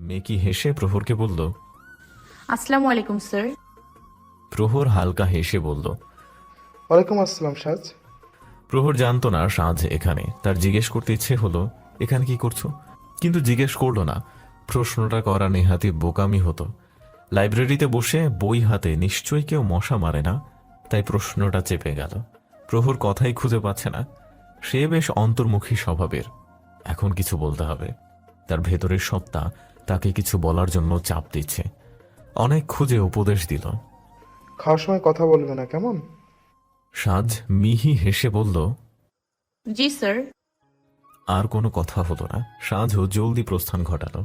মেকি হেসে প্রহরকে বলল, আসসালামু আলাইকুম স্যার। প্রহর হালকা হেসে বলল, ওয়ালাইকুম আসসালাম সাজ। প্রহর জানতো না সাজ এখানে। তার জিজ্ঞেস করতে ইচ্ছে হলো, এখানে কি করছো, কিন্তু জিজ্ঞেস করলো না। প্রশ্নটা করা নেহাতি বোকামি হতো। লাইব্রেরিতে বসে বই হাতে নিশ্চয়ই কেউ মশা মারে না, তাই প্রশ্নটা চেপে গেল। প্রহর কথাই খুঁজে পাচ্ছে না। সে বেশ অন্তর্মুখী স্বভাবের। এখন কিছু বলতে হবে। তার ভেতরের সত্তা তাকে কিছু বলার জন্য চাপ দিচ্ছে। অনেক খুঁজে উপদেশ দিল। খাওয়ার সময় কথা বলবে না, কেমন? সাজ মিহি হেসে বলল, জি স্যার। আর কোনো কথা হলো না। সাজও জলদি প্রস্থান ঘটালো।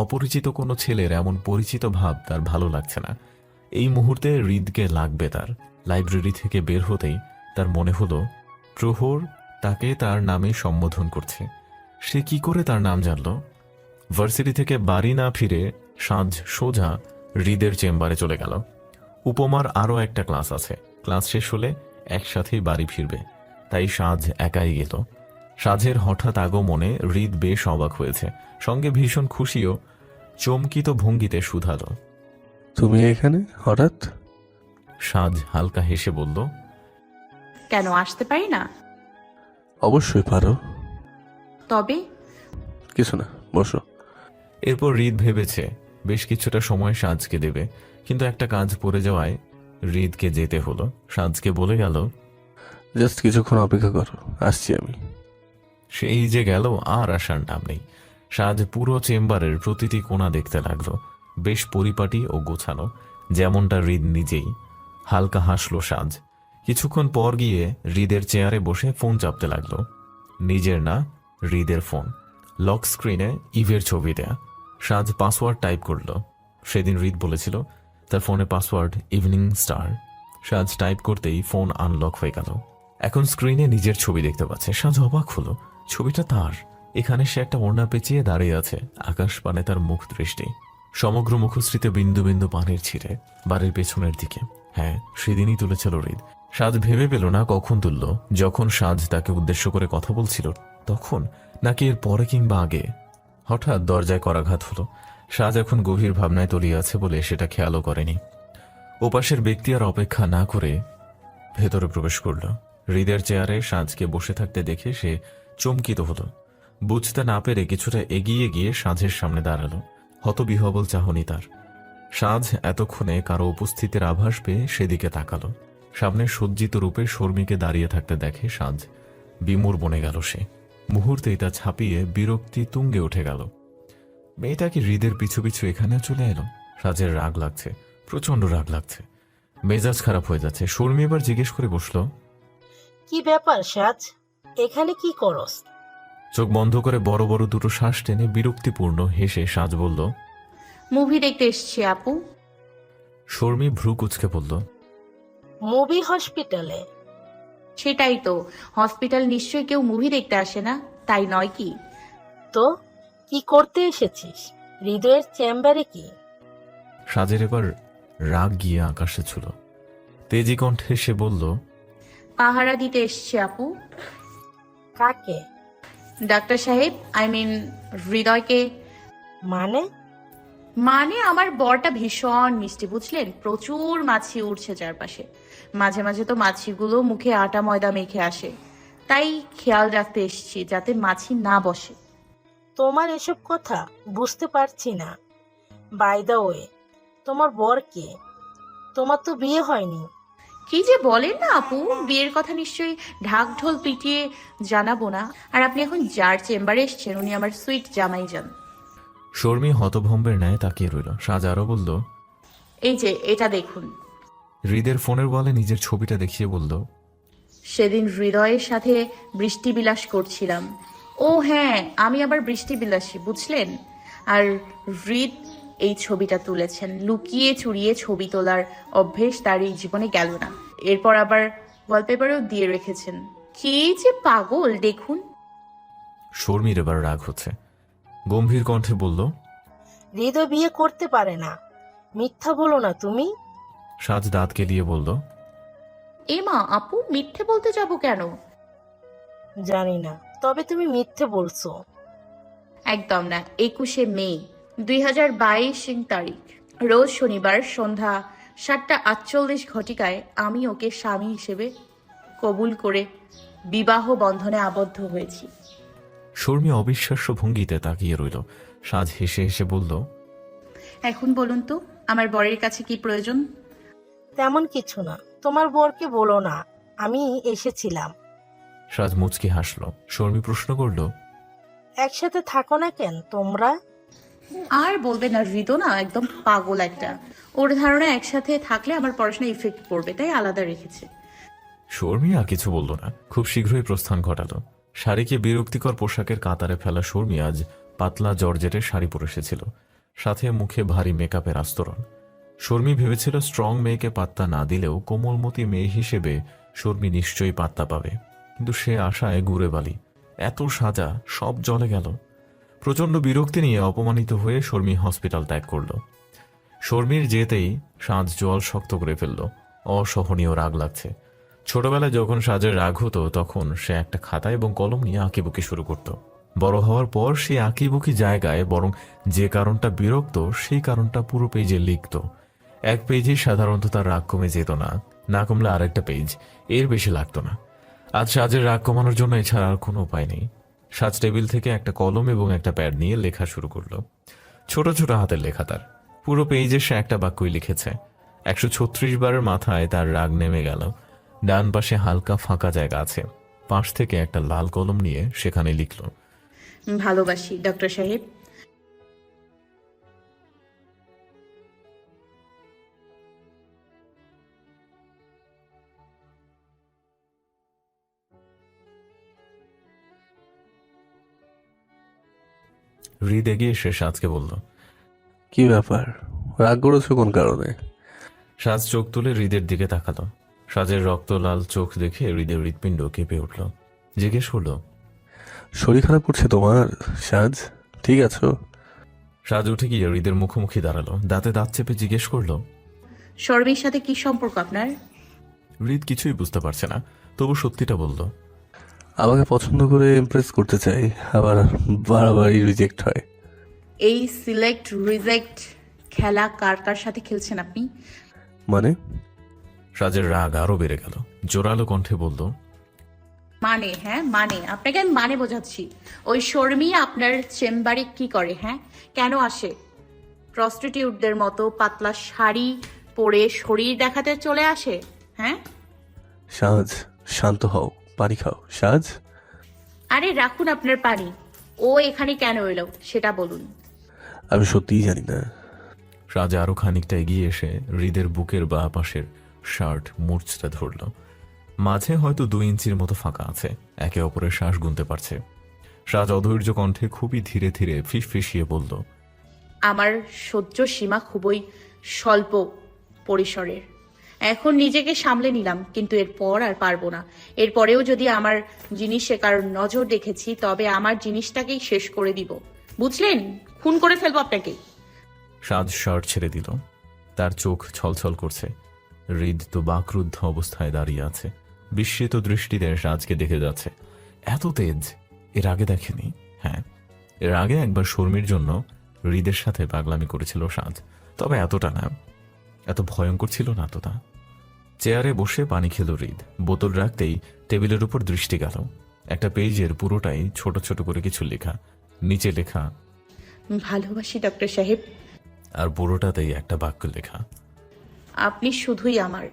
অপরিচিত কোনো ছেলের এমন পরিচিত ভাব তার ভালো লাগছে না। এই মুহূর্তে হৃদকে লাগবে তার। লাইব্রেরি থেকে বের হতেই তার মনে হলো প্রহর তাকে তার নামে সম্বোধন করছে। সে কি করে তার নাম জানল? ভার্সিটি থেকে বাড়ি না ফিরে সাজ সোজা হৃদের চেম্বারে চলে গেল। উপমার আরও একটা ক্লাস আছে। ক্লাস শেষ হলে একসাথেই বাড়ি ফিরবে, তাই সাজ একাই গেল। সাজের হঠাৎ আগমনে হৃদ বেশ অবাক হয়েছে, সঙ্গে ভীষণ খুশিও। চমকিত ভঙ্গিতে শুধালো, তুমি এখানে হঠাৎ? সাজ হালকা হেসে বলল, কেন আসতে পারি না? অবশ্যই পারো। তবে কিছু না, বসো। এরপর হৃদ ভেবেছে বেশ কিছুটা সময় সাজকে দেবে, কিন্তু একটা কাজ পড়ে যাওয়ায় হৃদকে যেতে হলো। সাজকে বলে গেল, জাস্ট কিছুক্ষণ অপেক্ষা করো, আসছি আমি। সেই যে গেল, আর আসার নাম নেই। সাজ পুরো চেম্বারের প্রতিটি কোণা দেখতে লাগলো। বেশ পরিপাটি ও গোছানো, যেমনটা হৃদ নিজেই। হালকা হাসলো সাজ। কিছুক্ষণ পর গিয়ে হৃদের চেয়ারে বসে ফোন চাপতে লাগলো। নিজের না, হৃদের ফোন। লক স্ক্রিনে ইভের ছবি দেয়া। সাজ পাসওয়ার্ড টাইপ করল। সেদিন হৃদ বলেছিল তার ফোনে পাসওয়ার্ড ইভিনিং স্টার। সাজ টাইপ করতেই ফোন আনলক হয়ে গেল। এখন স্ক্রিনে নিজের ছবি দেখতে পাচ্ছে। সাজ অবাক হলো, ছবিটা তার। এখানে সে একটা ওড়না পেঁচিয়ে দাঁড়িয়ে আছে, আকাশ পানে তার মুখ দৃষ্টি। সমগ্র মুখশ্রীতে বিন্দু বিন্দু পানির ছিঁড়ে। বাড়ির পেছনের দিকে। হ্যাঁ, সেদিনই তুলেছিল হৃদ। সাজ ভেবে পেল না কখন তুলল। যখন সাজ তাকে উদ্দেশ্য করে কথা বলছিল তখন, নাকি এর পরে কিংবা আগে। হঠাৎ দরজায় করাঘাত হলো। সাজ এখন গভীর ভাবনায় তলিয়ে আছে বলে সেটা খেয়ালও করেনি। ওপাশের ব্যক্তি আর অপেক্ষা না করে ভেতরে প্রবেশ করল। হৃদের চেয়ারে সাজকে বসে থাকতে দেখে সে চমকিত হলো। বুঝতে না পেরে কিছুটা এগিয়ে গিয়ে সাজের সামনে দাঁড়ালো। হতবিহবল চাহনি তার। সাজ এতক্ষণে কারো উপস্থিতির আভাস পেয়ে সেদিকে তাকালো। সামনে সজ্জিত রূপে শর্মীকে দাঁড়িয়ে থাকতে দেখে সাজ বিমূঢ় বনে গেল। সে মুহূর্তেই তা ছাপিয়ে বিরক্তি তুঙ্গে উঠে গেল। মেয়েটা কি হৃদের পিছু পিছু এখানে চলে এলো? সাজের রাগ লাগছে, প্রচন্ড রাগ লাগছে। মেজাজ খারাপ হয়ে যাচ্ছে। শর্মী এবার জিজ্ঞেস করে বসলো, কি ব্যাপার সাজ, এখানে কি করস? চোখ বন্ধ করে বড় বড় দুটো শ্বাস টেনে বিরক্তিপূর্ণ হেসে সাজ বলল, মুভি দেখতে এসছি আপু। শর্মী ভ্রু কুঁচকে বলল, মুভি হসপিটালে? সেটাই তো, হসপিটাল নিশ্চয়ই কেউ মুভি দেখতে আসে না, তাই নয় কি? তো কি করতে এসেছিস? হৃদয়ের চেম্বারে কি? সাজের এবার রাগ গিয়ে আকাশে ছুল। তেজি কণ্ঠে সে বলল, পাহারা দিতে এসছি আপু। কাকে? ডাক্তার সাহেব, আই মিন হৃদয়কে। মানে? মানে আমার বরটা ভীষণ মিষ্টি, বুঝলেন? প্রচুর মাছি উঠছে চারপাশে। মাঝে মাঝে তো মাছিগুলো মুখে আটা ময়দা মেখে আসে, তাই খেয়াল রাখতে এসছি যাতে মাছি না বসে। তোমার এসব কথা বুঝতে পারছি না। বাই দ্য ওয়ে, তোমার বর কে? তোমার তো বিয়ে হয়নি। কি যে বলেন না আপু, বিয়ের কথা নিশ্চয়ই ঢাক ঢোল পিটিয়ে জানাবো না। আর আপনি এখন যার চেম্বারে এসছেন উনি আমার সুইট জামাই যান। শর্মী হতভম্বের ন্যায় তাকিয়ে রইল। সাজ আরো বলল, এই যে এটা দেখুন। হৃদের ফোনের ওয়ালে নিজের ছবিটা দেখিয়ে বলল, সেদিন হৃদয়ের সাথে বৃষ্টি বিলাস করছিলাম। ও হ্যাঁ, আমি আবার বৃষ্টি বিলাসী, বুঝলেন? আর হৃদ এই ছবিটা তুলেছেন। লুকিয়ে চুরিয়ে ছবি তোলার অভ্যেস তার এই জীবনে গেল না। এরপর আবার ওয়ালপেপারেও দিয়ে রেখেছেন। কি যে পাগল দেখুন। শর্মীর এবার রাগ হচ্ছে। গম্ভীর কণ্ঠে বলল, হৃদয় বিয়ে করতে পারে না, মিথ্যা বলো না তুমি। সাজ দাঁতকে দিয়ে বলল, এমা আপু, মিথ্যে বলতে যাব কেন? জানি না, তবে তুমি মিথ্যে বলছো। একদম না। 21শে মে 2022 তারিখ, রোজ শনিবার সন্ধ্যা 7:48 ঘটিকায় আমি ওকে স্বামী হিসেবে কবুল করে বিবাহ বন্ধনে আবদ্ধ হয়েছি। শর্মী অবিশ্বাস্য ভঙ্গিতে তাকিয়ে রইল। সাজ হেসে হেসে বলল, এখন বলুন তো আমার বরের কাছে কি প্রয়োজন? তেমন কিছু না, তোমার বরকে বলো না আমি এসেছিলাম। সাজ মুচকি হাসল। শর্মী প্রশ্ন করল, একসাথে থাকো না কেন তোমরা? আর বলবে না, হৃদ না একদম পাগল একটা। ওর ধারণা একসাথে থাকলে আমার পড়াশোনা ইফেক্ট পড়বে, তাই আলাদা রেখেছে। শর্মী আর কিছু বলল না, খুব শীঘ্রই প্রস্থান ঘটালো। শাড়িকে বিরক্তিকর পোশাকের কাতারে ফেলা শর্মী আজ পাতলা জর্জেটের শাড়ি পরে এসেছিল, সাথে মুখে ভারী মেকআপের আস্তরণ। শর্মী ভেবেছিল স্ট্রং মেয়েকে পাত্তা না দিলেও কোমলমতি মেয়ে হিসেবে শর্মী নিশ্চয়ই পাত্তা পাবে, কিন্তু সে আশায় ঘুরে বালি। এত সাজা সব জলে গেল। প্রচণ্ড বিরক্তি নিয়ে অপমানিত হয়ে শর্মী হসপিটাল ত্যাগ করল। শর্মীর যেতেই সাজ জল শক্ত করে ফেলল। অসহনীয় রাগ লাগছে। ছোটবেলায় যখন সাজের রাগ হতো তখন সে একটা খাতা এবং কলম নিয়ে আঁকিবুকি শুরু করত। বড় হওয়ার পর সে আঁকিবুকি জায়গায় বরং যে কারণটা বিরক্ত সেই কারণটা পুরো পেজে লিখত। এক পেজে সাধারণত তার রাগ কমে যেত না, না কমলে আরেকটা পেজ, এর বেশি লাগতো না। আজ সাজের রাগ কমানোর জন্য এছাড়া আর কোনো উপায় নেই। সাজ টেবিল থেকে একটা কলম এবং একটা প্যাড নিয়ে লেখা শুরু করলো। ছোট ছোট হাতের লেখা তার। পুরো পেজে সে একটা বাক্যই লিখেছে। 136 বারের মাথায় তার রাগ নেমে গেল। ডান পাশে হালকা ফাঁকা জায়গা আছে, পাশ থেকে একটা লাল কলম নিয়ে সেখানে লিখল, ভালোবাসি ডক্টর সাহেব। হৃদ এগিয়ে এসে সাজকে বলল, কি ব্যাপার, রাগ করেছো কোন কারণে? সাজ চোখ তুলে হৃদের দিকে তাকালো। সাজের রক্ত লাল চোখ দেখে হৃদের হৃৎপিণ্ড কেঁপে উঠল। জিজ্ঞেস করল, শরীর খারাপ করছে তোমার সাজ? ঠিক আছো? সাজ উঠে গিয়ে হৃদের মুখোমুখি দাঁড়ালো। দাঁতে দাঁত চেপে জিজ্ঞেস করল, শর্মীর সাথে কি সম্পর্ক আপনার? হৃদ কিছুই বুঝতে পারছে না, তবু সত্যিটা বলল, আমাকে পছন্দ করে ইমপ্রেস করতে চাই, আবার বারবারই রিজেক্ট হয়। এই সিলেক্ট রিজেক্ট খেলা কার কার সাথে খেলছেন আপনি? মানে? সাজের রাগ আরো বেড়ে গেল। জোরালো কণ্ঠে বলল, মানে? হ্যাঁ মানে, আপনাকে আমি মানে বোঝাচ্ছি। ওই শর্মী আপনার চেম্বারে কি করে? হ্যাঁ, কেন আসে? প্রস্টিটিউটদের মতো পাতলা শাড়ি পরে শরীর দেখাতে চলে আসে? হ্যাঁ, সাজ শান্ত হও, পানি খাও। সাজ, আরে রাখুন আপনার পানি। ও এখানে কেন এলো সেটা বলুন। আমি সত্যিই জানি না। সাজ আরো খানিকটা এগিয়ে এসে হৃদের বুকের বা পাশের শার্ট মুচড়ে ধরল। মাঝে হয়তো 2 ইঞ্চির মতো ফাঁকা আছে। একে অপরের শ্বাস গুনতে পারছে। সাজ অধৈর্য কণ্ঠে খুবই ধীরে ধীরে ফিসফিসিয়ে বলল, আমার সহ্য সীমা খুবই স্বল্প পরিসরের। এখন নিজেকে সামলে নিলাম, কিন্তু এরপর আর পারবো না। এরপরেও যদি আমার জিনিসে কারোর নজর দেখেছি তবে আমার জিনিসটাকেই শেষ করে দিব, বুঝলেন? খুন করে ফেলবো আপনাকে। সাজ শার্ট ছেড়ে দিল। তার চোখ ছলছল করছে। হৃদ তো বাকরুদ্ধ অবস্থায় দাঁড়িয়ে আছে, বিস্মিত দৃষ্টিতে সাজকে দেখে যাচ্ছে। এত তেজ এর আগে দেখেনি। হ্যাঁ, এর আগে একবার শর্মীর জন্য হৃদের সাথে পাগলামি করেছিল সাজ, তবে এতটা না, এত ভয়ঙ্কর ছিল না তো তা। চেয়ারে বসে পানি খেল হৃদ। বোতল রাখতেই টেবিলের উপর দৃষ্টি গেল। একটা পেজের পুরোটাই ছোট ছোট করে কিছু লেখা। নিচে লেখা, ভালোবাসি ডক্টর সাহেব। আর পুরোটাতেই একটা বাক্য লেখা, আপনি শুধুই আমার।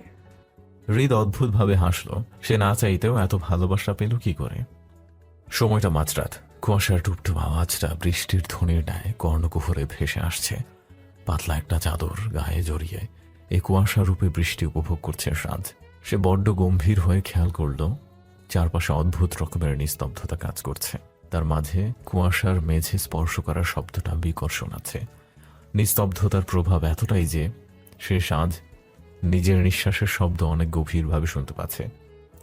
হৃদ অদ্ভুতভাবে হাসল। সে না চাইতেও এত ভালোবাসা পেল কি করে? সময়টা মাঝরাত। কুয়াশার টুপটুপ আওয়াজটা বৃষ্টির ধ্বনির ন্যায় কর্ণকুহরে ভেসে আসছে। পাতলা একটা চাদর গায়ে জড়িয়ে এই কুয়াশা রূপে বৃষ্টি উপভোগ করছে সাজ। সে বড্ড গম্ভীর হয়ে খেয়াল করল চারপাশে অদ্ভুত রকমের নিস্তব্ধতা কাজ করছে। তার মাঝে কুয়াশার মেঝে স্পর্শ করার শব্দটা বিকর্ষণ আছে। নিস্তব্ধতার প্রভাব এতটাই যে সে সাজ নিজের নিঃশ্বাসের শব্দ অনেক গভীরভাবে শুনতে পাচ্ছে।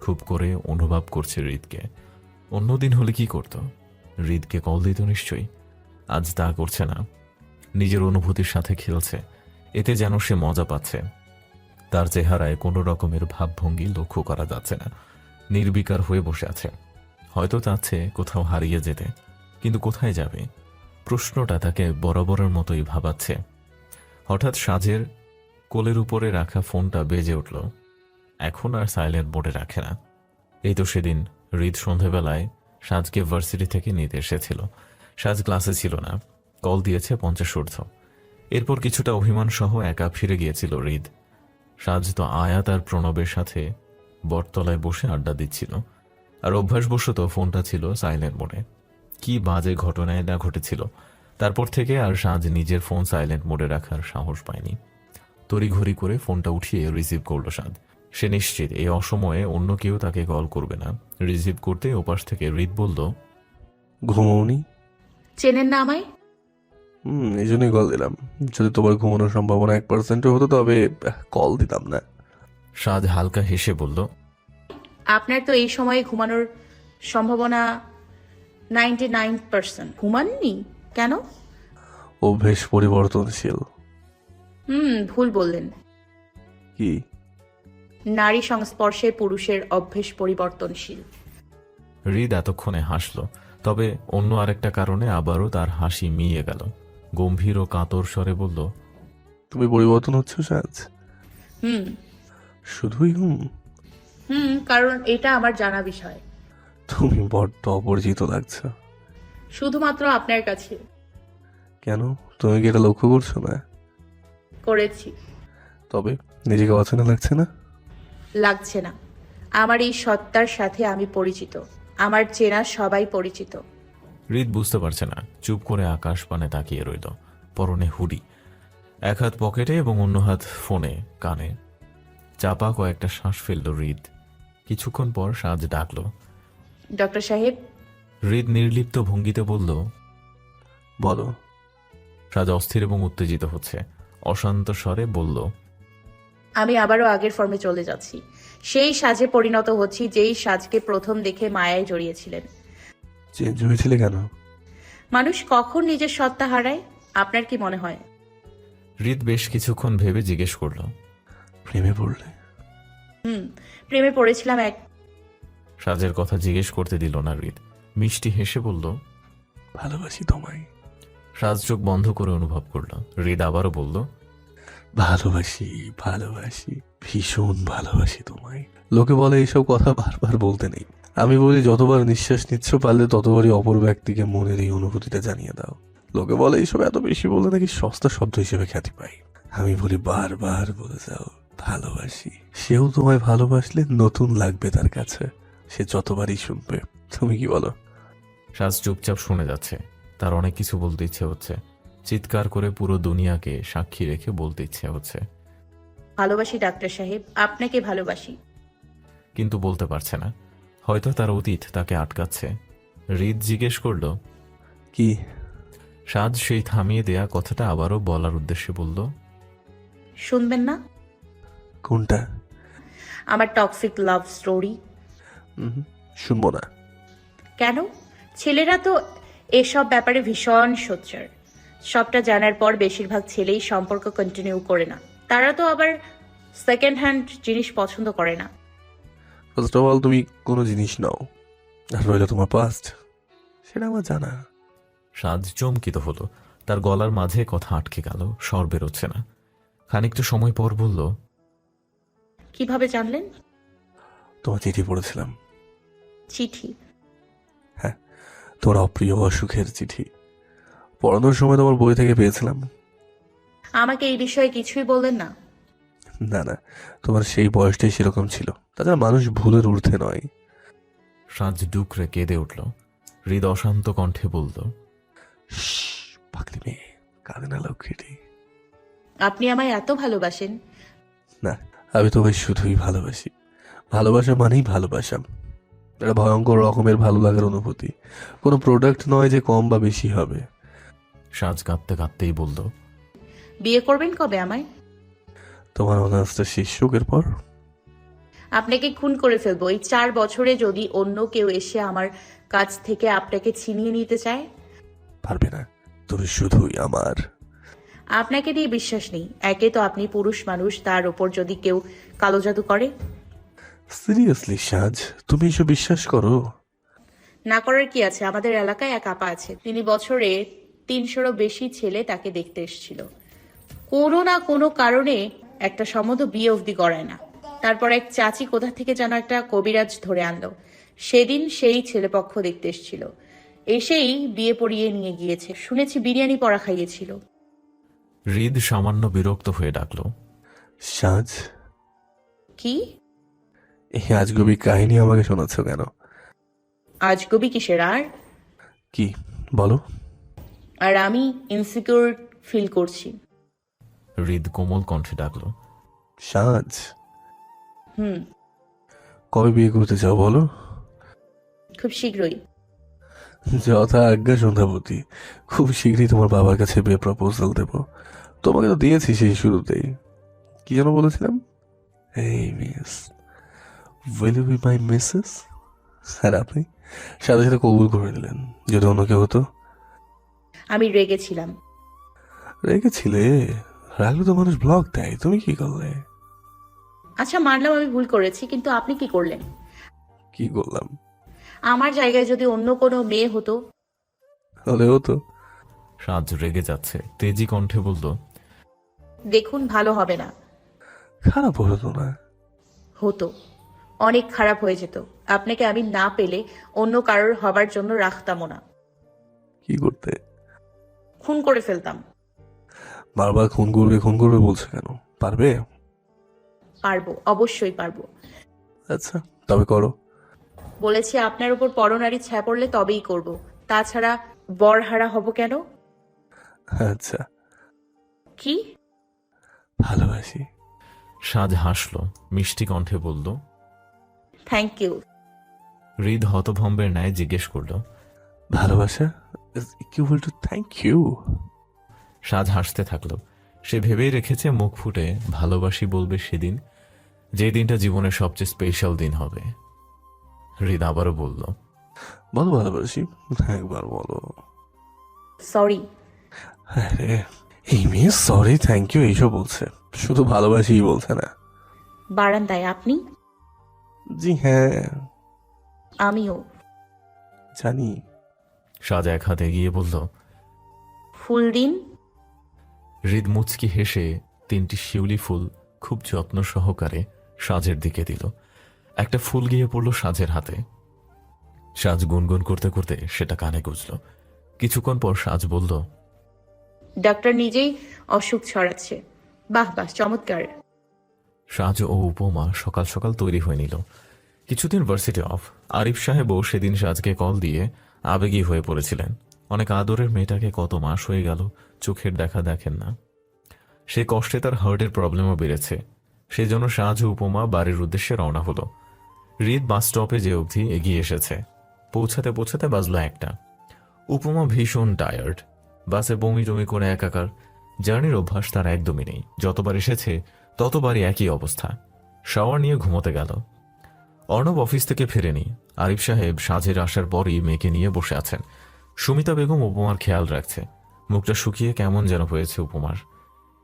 খুব করে অনুভব করছে হৃদকে। অন্যদিন হলে কি করত? হৃদকে কল দিত নিশ্চয়ই। আজ তা করছে না। নিজের অনুভূতির সাথে খেলছে। এতে যেন সে মজা পাচ্ছে। তার চেহারায় কোনো রকমের ভাবভঙ্গি লক্ষ্য করা যাচ্ছে না। নির্বিকার হয়ে বসে আছে। হয়তো চাচ্ছে কোথাও হারিয়ে যেতে, কিন্তু কোথায় যাবে? প্রশ্নটা তাকে বরাবরের মতোই ভাবাচ্ছে। হঠাৎ সাজের কোলের উপরে রাখা ফোনটা বেজে উঠল। এখন আর সাইলেন্ট মোডে রাখে না। এই তো সেদিন হৃদ সন্ধেবেলায় সাজকে ভার্সিটি থেকে নিতে এসেছিল। সাজ ক্লাসে ছিল না, কল দিয়েছে 50 ঊর্ধ্ব। এরপর কিছুটা অভিমান সহ একা ফিরে গিয়েছিল হৃদ। সাজ তো আয়াত আর প্রণবের সাথে বটতলায় বসে আড্ডা দিচ্ছিল, আর অভ্যাসবশত ফোনটা ছিল সাইলেন্ট মোডে। কি বাজে ঘটনায় না ঘটেছিল। তারপর থেকে আর সাজ নিজের ফোন সাইলেন্ট মোডে রাখার সাহস পায়নি। তড়িঘড়ি করে ফোনটা উঠিয়ে রিসিভ করলো সাদ। সে নিশ্চিত এই অসময়ে অন্য কেউ তাকে কল করবে না। রিসিভ করতে ওপাশ থেকে হৃদ বলল, ঘুমোনি? চেনেন না আমায়? এই জন্যই কল দিলাম। যদি তোমার ঘুমানোর সম্ভাবনা 1% হতো তবে কল দিতাম না। সাদ হালকা হেসে বলল, আপনার তো এই সময়ে ঘুমানোর সম্ভাবনা 99%। ঘুমাননি কেন? অভ্যেস পরিবর্তনশীল। ভুল বললেন। কি? নারী সংস্পর্শে পুরুষের অভ্যেস পরিবর্তনশীল। হৃদ এতক্ষণে হাসল, তবে অন্য আরেকটা কারণে আবারও তার হাসি মিইয়ে গেল। গম্ভীর ও কাতর স্বরে বলল, তুমি পরিবর্তন হচ্ছ সাজ? হুম শুধুই কারণ এটা আমার জানা বিষয়। তুমি বড্ড অপরিচিত লাগছে। শুধুমাত্র আপনার কাছে। কেন? তুমি কি এটা লক্ষ্য করছো না? করেছি। তবে নিজেকে অচেনা লাগছে না? লাগছে না। আমার এই সত্তার সাথে আমি পরিচিত। আমার চেনা সবাই পরিচিত। হৃদ বুঝতে পারছে না, চুপ করে আকাশ পানে তাকিয়ে রইল। পরনে হুডি, এক হাত পকেটে এবং অন্য হাত ফোনে কানে। চাপা কয়েকটা শ্বাস ফেলল হৃদ। কিছুক্ষণ পর সাজ ডাকল, ডক্টর সাহেব। হৃদ নির্লিপ্ত ভঙ্গিতে বলল, বলো। সাজ অস্থির এবং উত্তেজিত হচ্ছে। অশান্ত স্বরে বলল, আমি আবারও আগের ফর্মে চলে যাচ্ছি। সেই সাজে পরিণত হচ্ছি যেই সাজকে প্রথম দেখে মায়ায় জড়িয়েছিলেন। চেঞ্জ হয়েছিলে কেন? মানুষ কখন নিজের সত্তা হারায় আপনার কি মনে হয়? হৃদ বেশ কিছুক্ষণ ভেবে জিজ্ঞেস করল, প্রেমে পড়লে? প্রেমে পড়েছিলাম এক। সাজের কথা জিজ্ঞেস করতে দিল না হৃদ। মিষ্টি হেসে বলল, ভালোবাসি তোমায়। সাজ চোখ বন্ধ করে অনুভব করল। হৃদ আবারও বলল, ভালোবাসি, ভালোবাসি, ভীষণ ভালোবাসি তোমায়। লোকে বলে এইসব কথা বারবার বলতে নেই। আমি বলি, যতবার নিঃশ্বাস নিচ্ছ পারলে ততবারই অপর ব্যক্তিকে মনের এই অনুভূতিটা জানিয়ে দাও। লোকে বলে এইসব এত বেশি বলে নাকি সস্তা শব্দ হিসেবে খ্যাতি পাই। আমি বলি, বারবার বলে যাও ভালোবাসি। সেও তোমায় ভালোবাসলে নতুন লাগবে তার কাছে, সে যতবারই শুনবে। তুমি কি বলো? সাজ চুপচাপ শুনে যাচ্ছে। তার অনেক কিছু বলতে ইচ্ছে হচ্ছে, চিৎকার করে পুরো দুনিয়াকে সাক্ষী রেখে বলতে ইচ্ছে হচ্ছে, ভালোবাসি ডাক্তার সাহেব, আপনাকে ভালোবাসি। কিন্তু বলতে পারছে না। হয়তো তার অতীত তাকে আটকাচ্ছে। হৃদ জিজ্ঞেস করল, কি? সাজ সেই থামিয়ে দেয়া কথাটা আবারও বলার উদ্দেশ্যে বলল, শুনবেন না? কোনটা? আমার টক্সিক লাভ স্টোরি। শুনবো না। কেন? ছেলেরা তো এসব ব্যাপারে ভীষণ সোচ্চার। সবটা জানার পর বেশিরভাগ ছেলেই সম্পর্ক কন্টিনিউ করে না। তারা তো আবার সেকেন্ড হ্যান্ড জিনিস পছন্দ করে না। ফার্স্ট অফ অল, তুমি কোনো জিনিস নাও, আর রইল তোমার পাস্ট, সেটা আমার জানা। সাজ চমকিত হলো। তার গলার মাঝে কথা আটকে গেল, স্বর বেরোচ্ছে না। খানিকটা সময় পর বলল, কিভাবে জানলেন? তোমার চিঠি পড়েছিলাম। চিঠি? হ্যাঁ, তোমার অপ্রিয় অসুখের চিঠি। পড়ানোর সময় তোমার বই থেকে পেয়েছিলাম। আমাকে এই বিষয়ে কিছুই বললেন না? না না, তোমার সেই বয়সটাই সেরকম ছিল। তাছাড়া মানুষ ভুলের ঊর্ধ্বে নয়। সাজ ডুকরে কেঁদে উঠল। হৃদ অশান্ত কণ্ঠে বলল, পাগলি মেয়ে, কাঁদে না লক্ষ্মীটি। আপনি আমায় এত ভালোবাসেন? না, আমি তোমায় শুধুই ভালোবাসি। ভালোবাসা মানেই ভালোবাসা, একটা ভয়ঙ্কর রকমের ভালো লাগার অনুভূতি। কোনো প্রোডাক্ট নয় যে কম বা বেশি হবে। সাজ কাঁদতে কাঁদতেই বলল, বিয়ে করবেন কবে আমায়? তোমার অনার্সটা শেষ হোকের পর। আপনাকে খুন করে ফেলবো এই 4 বছরে যদি অন্য কেউ এসে আমার কাছ থেকে আপনাকে ছিনিয়ে নিতে চায়। পারবে না, তুমি শুধুই আমার। আপনাকে দিয়ে বিশ্বাস নেই। একে তো আপনি পুরুষ মানুষ, তার উপর যদি কেউ কালো জাদু করে। সিরিয়াসলি সাজ, তুমি এসব বিশ্বাস করো? না করার কি আছে? আমাদের এলাকায় এক আপা আছে, তিনি বছরে 300রও বেশি ছেলে তাকে দেখতে এসেছিল। কোনো না কোনো কারণে একটা সম্বন্ধ বিয়ে অবধি করায় না। তারপর এক চাচি কোথা থেকে যেন একটা কবিরাজ ধরে আনলো। সেদিন সেই ছেলেপক্ষ দেখতে এসেছিল, এসেই বিয়ে পড়িয়ে নিয়ে গিয়েছে। শুনেছি বিরিয়ানি পড়া খাইয়েছিল। হৃদ সামান্য বিরক্ত হয়ে ডাকলো, সাজ, কি এই আজগবি কাহিনী আমাকে শোনাচ্ছ কেন? আজগবি কিসের? কি বলো? আর আমি ইনসিকিউর ফিল করছি। হৃদ কোমল কণ্ঠে ডাকলো, সাজ, হুম, কবে বিয়ে করতে চাও বলো? খুব শীঘ্রই। যথা আজ্ঞা সন্ধ্যাবতী, খুব শীঘ্রই তোমার বাবার কাছে বিয়ে প্রপোজাল দেব। তোমাকে তো দিয়েছি সেই শুরুতেই। কি যেন বলেছিলাম? এই miss, will you be my missus? আর আপনি সাথে সাথে কবুল করে দিলেন। যদি অন্য কেউ হতো? আমি রেগেছিলাম। রেখেছিলে? রাখলে তো মানুষ ব্লক দেয়, তুমি কি করলে? আচ্ছা মানলাম আমি ভুল করেছি, কিন্তু আপনি কি করলেন? কি করলাম? আমার জায়গায় যদি অন্য কোনো মেয়ে হতো। হলে হতো। সাজ রেগে যাচ্ছে, তেজি কণ্ঠে বলল, দেখুন ভালো হবে না। খারাপ হতো না? হতো, অনেক খারাপ হয়ে যেত। আপনাকে আমি না পেলে অন্য কারোর হবার জন্য রাখতামও না। কি করতে? খুন করে ফেলতাম। বারবার খুন করবে বলছো কেন? পারবে? পারবো, অবশ্যই পারবো। আচ্ছা, তবে করো। বলেছি আপনার উপর পরনারী ছায়া পড়লে তবেই করব, তাছাড়া বরহারা হব কেন? আচ্ছা, কি? ভালোবাসি। সাজ হাসলো, মিষ্টি কণ্ঠে বলল, থ্যাংক ইউ। হৃদ হতভম্বের ন্যায় জিজ্ঞেস করল, ভালোবাসা ইকুয়াল টু থ্যাংক ইউ? সাজ হাসতে থাকলো। সে ভেবেই রেখেছে মুখ ফুটে ভালোবাসি বলবে সেদিন, যে দিনটা জীবনের সবচেয়ে স্পেশাল দিন হবে। হৃদ আবারও বলল, বলো ভালোবাসি, একবার বলো। সরি। আরে এই মেয়ে সরি থ্যাংক ইউ এইসব বলছে, শুধু ভালোবাসিই বলছে না। বারান্দায় আপনি? জি হ্যাঁ আমিও। জানি। সাজ এক হাতে এগিয়ে বলল, ফুল দিন। হৃদ মুচকি হেসে 3টি শিউলি ফুল খুব যত্ন সহকারে সাজের দিকে দিল। একটা ফুল গিয়ে পড়ল সাজের হাতে। সাজ গুনগুন করতে করতে সেটা কানে গুজল। কিছুক্ষণ পর সাজ বলল, ডাক্তার নিজেই অসুখ ছড়াচ্ছে। বাহ বাহ, চমৎকার। সাজ ও উপমা সকাল সকাল তৈরি হয়ে নিল। কিছুদিন ভার্সিটি অফ। আরিফ সাহেবও সেদিন সাজকে কল দিয়ে আবেগী হয়ে পড়েছিলেন। অনেক আদরের মেয়েটাকে কত মাস হয়ে গেল চোখের দেখা দেখেন না। সে কষ্টে তার হার্টের প্রবলেমও বেড়েছে। সেজন্য সাজ ও উপমা বাড়ির উদ্দেশ্যে রওনা হলো। হৃদ বাস স্টপে যে অবধি এগিয়ে এসেছে, পৌঁছাতে পৌঁছাতে বাজলো 1টা। উপমা ভীষণ টায়ার্ড, বাসে বমি টমি করে একাকার। জার্নির অভ্যাস তার একদমই নেই। যতবার এসেছে ততবারই একই অবস্থা। শাওয়ার নিয়ে ঘুমোতে গেল। অর্ণব অফিস থেকে ফেরেনি। আরিফ সাহেব সাজের আসার পরই মেয়েকে নিয়ে বসে আছেন। সুমিতা বেগম উপমার খেয়াল রাখছে। মুখটা শুকিয়ে কেমন যেন হয়েছে উপমার।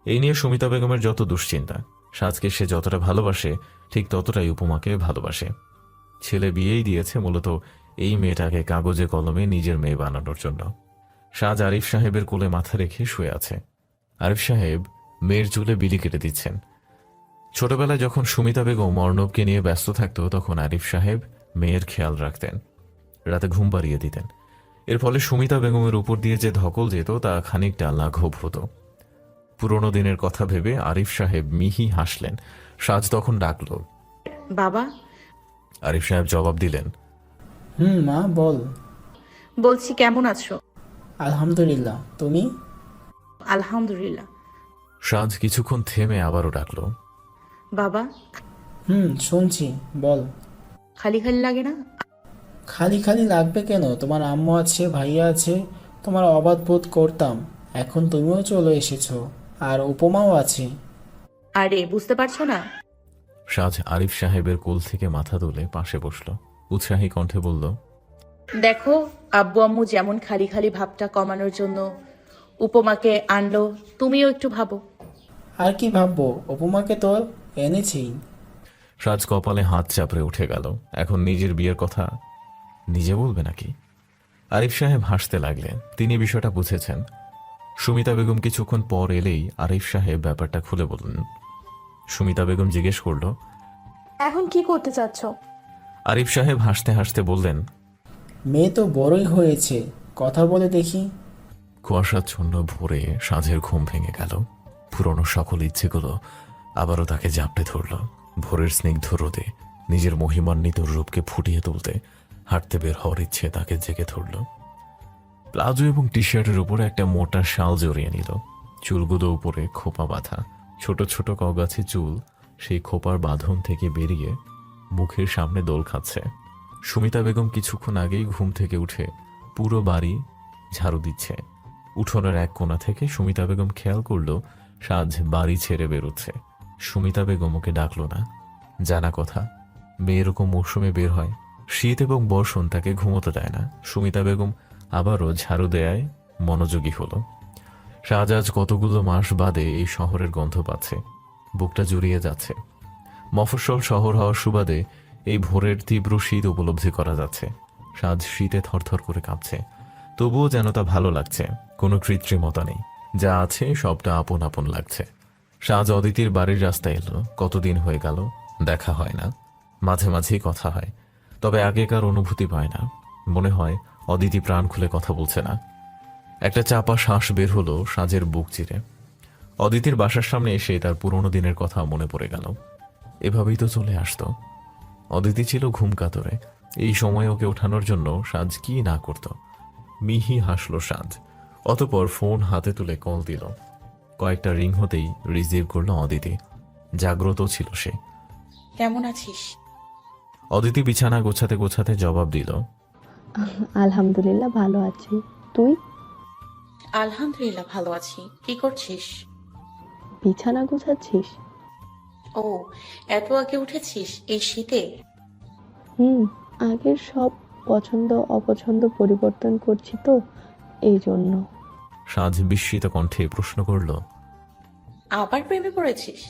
এই নিয়ে সুমিতা বেগমের যত দুশ্চিন্তা। সাজকে সে যতটা ভালোবাসে ঠিক ততটাই উপমাকে ভালোবাসে। ছেলে বিয়েই দিয়েছে মূলত এই মেয়েটাকে কাগজে কলমে নিজের মেয়ে বানানোর জন্য। সাজ আরিফ সাহেবের কোলে মাথা রেখে শুয়ে আছে। আরিফ সাহেব মেয়ের চুলে বিলি কেটে দিচ্ছেন। ছোটবেলায় যখন সুমিতা বেগম অর্ণবকে নিয়ে ব্যস্ত থাকত তখন আরিফ সাহেব মেয়ের খেয়াল রাখতেন, রাতে ঘুম পাড়িয়ে দিতেন। এর ফলে সুমিতা বেগমের উপর দিয়ে যে ধকল যেত তা খানিকটা লাঘব হতো। পুরোনো দিনের কথা ভেবে আরিফ সাহেব মিহি হাসলেন। সাজ তখন ডাকল, বাবা। আরিফ সাহেব জবাব দিলেন, মা বল। বলছি কেমন আছো? আলহামদুলিল্লাহ, তুমি? আলহামদুলিল্লাহ। সাজ কিছুক্ষণ থেমে আবারও ডাকল, বাবা। শুনছি, বল। খালি খালি লাগে না? খালি খালি লাগবে কেন? তোমার আম্মু আছে, ভাইয়া আছে, তোমার অবাধ বোধ করতাম। এখন তুমিও চলে এসেছো, আর উপমাও আছে। আরে বুঝতে পারছো না? সাজ আরিফ সাহেবের কোল থেকে মাথা তুলে পাশে বসল। উৎসাহী কণ্ঠে বলল, দেখো, আব্বু আম্মু যেমন খালি খালি ভাবটা কমানোর জন্য উপমাকে আনলো, তুমিও একটু ভাবো। আর কি ভাববো, উপমাকে তো এনেছি। সাজ কপালে হাত চাপড়ে উঠে গেল। এখন নিজের বিয়ের কথা নিজে বলবে নাকি? আরিফ সাহেব হাসতে লাগলেন। তিনি বিষয়টা বুঝেছেন। সুমিতা বেগম কিছুক্ষণ পর এলেই আরিফ সাহেব ব্যাপারটা খুলে বললেন। সুমিতা বেগম জিজ্ঞেস করলো, এখন কি করতে চাচ্ছ? আরিফ সাহেব হাসতে হাসতে বললেন, মেয়ে তো বড়ই হয়েছে, কথা বলে দেখি। কুয়াশাচ্ছন্ন ভোরে সাঁঝের ঘুম ভেঙে গেল। পুরনো সকল ইচ্ছেগুলো আবারও তাকে জাপটে ধরল। ভোরের স্নিগ্ধ রোদে নিজের মহিমান্বিত রূপকে ফুটিয়ে তুলতে হাঁটতে বের হওয়ার ইচ্ছে তাকে জেগে ধরল। প্লাজো এবং টি শার্টের উপরে একটা মোটা শাল জড়িয়ে নিল। চুলগুলো উপরে খোপা বাঁধা, ছোট ছোট কগাছি চুল সেই খোপার বাঁধন থেকে বেরিয়ে মুখের সামনে দোল খাচ্ছে। সুমিতা বেগম কিছুক্ষণ আগেই ঘুম থেকে উঠে পুরো বাড়ি ঝাড়ু দিচ্ছে। উঠোনের এক কোণা থেকে সুমিতা বেগম খেয়াল করলো সাজ বাড়ি ছেড়ে বেরোচ্ছে। সুমিতা বেগম ওকে ডাকলো না। জানা কথা, মেয়ে এরকম মৌসুমে বের হয়। শীত এবং বর্ষণ তাকে ঘুমোতে দেয় না। সুমিতা বেগম আবারও ঝাড়ু দেয়ায় মনোযোগী হলো। সাজ আজ কতগুলো মাস বাদে এই শহরের গন্ধ পাচ্ছে। বুকটা জুড়িয়ে যাচ্ছে। মফস্বল শহর হওয়ার সুবাদে এই ভোরের তীব্র শীত উপলব্ধি করা যাচ্ছে। সাজ শীতে থরথর করে কাঁপছে, তবুও যেন তা ভালো লাগছে। কোনো কৃত্রিমতা নেই, যা আছে সবটা আপন আপন লাগছে। সাজ অদিতির বাড়ির রাস্তায় এলো। কতদিন হয়ে গেল দেখা হয় না। মাঝে মাঝেই কথা হয়, তবে আগেকার অনুভূতি পায় না। মনে হয় অদিতি প্রাণ খুলে কথা বলছে না। একটা চাপা শ্বাস বের হলো সাজের বুক চিরে। অদিতির বাসার সামনে এসে তার পুরোনো দিনের কথা মনে পড়ে গেল। এভাবেই তো চলে আসতো। অদিতি ছিল ঘুম কাতরে। এই সময় ওকে ওঠানোর জন্য সাজ কি না করত। মিহি হাসলো সাজ। অতঃপর ফোন হাতে তুলে কল দিল। কয়েকটা রিং হতেই রিসিভ করলো অদিতি। জাগ্রত ছিল সে। কেমন আছিস? অদিতি বিছানা গোছাতে গোছাতে জবাব দিল, আলহামদুলিল্লাহ ভালো আছি। তুই? আলহামদুলিল্লাহ ভালো আছি। কি করছিস? বিছানা গুছাচ্ছিস? ও, এত আগে উঠেছিস এই শীতে? আগের সব পছন্দ অপছন্দ পরিবর্তন করছি তো, এই জন্য। সাজ বিস্মিত কণ্ঠে প্রশ্ন করল, আবার প্রেমে পড়েছিস?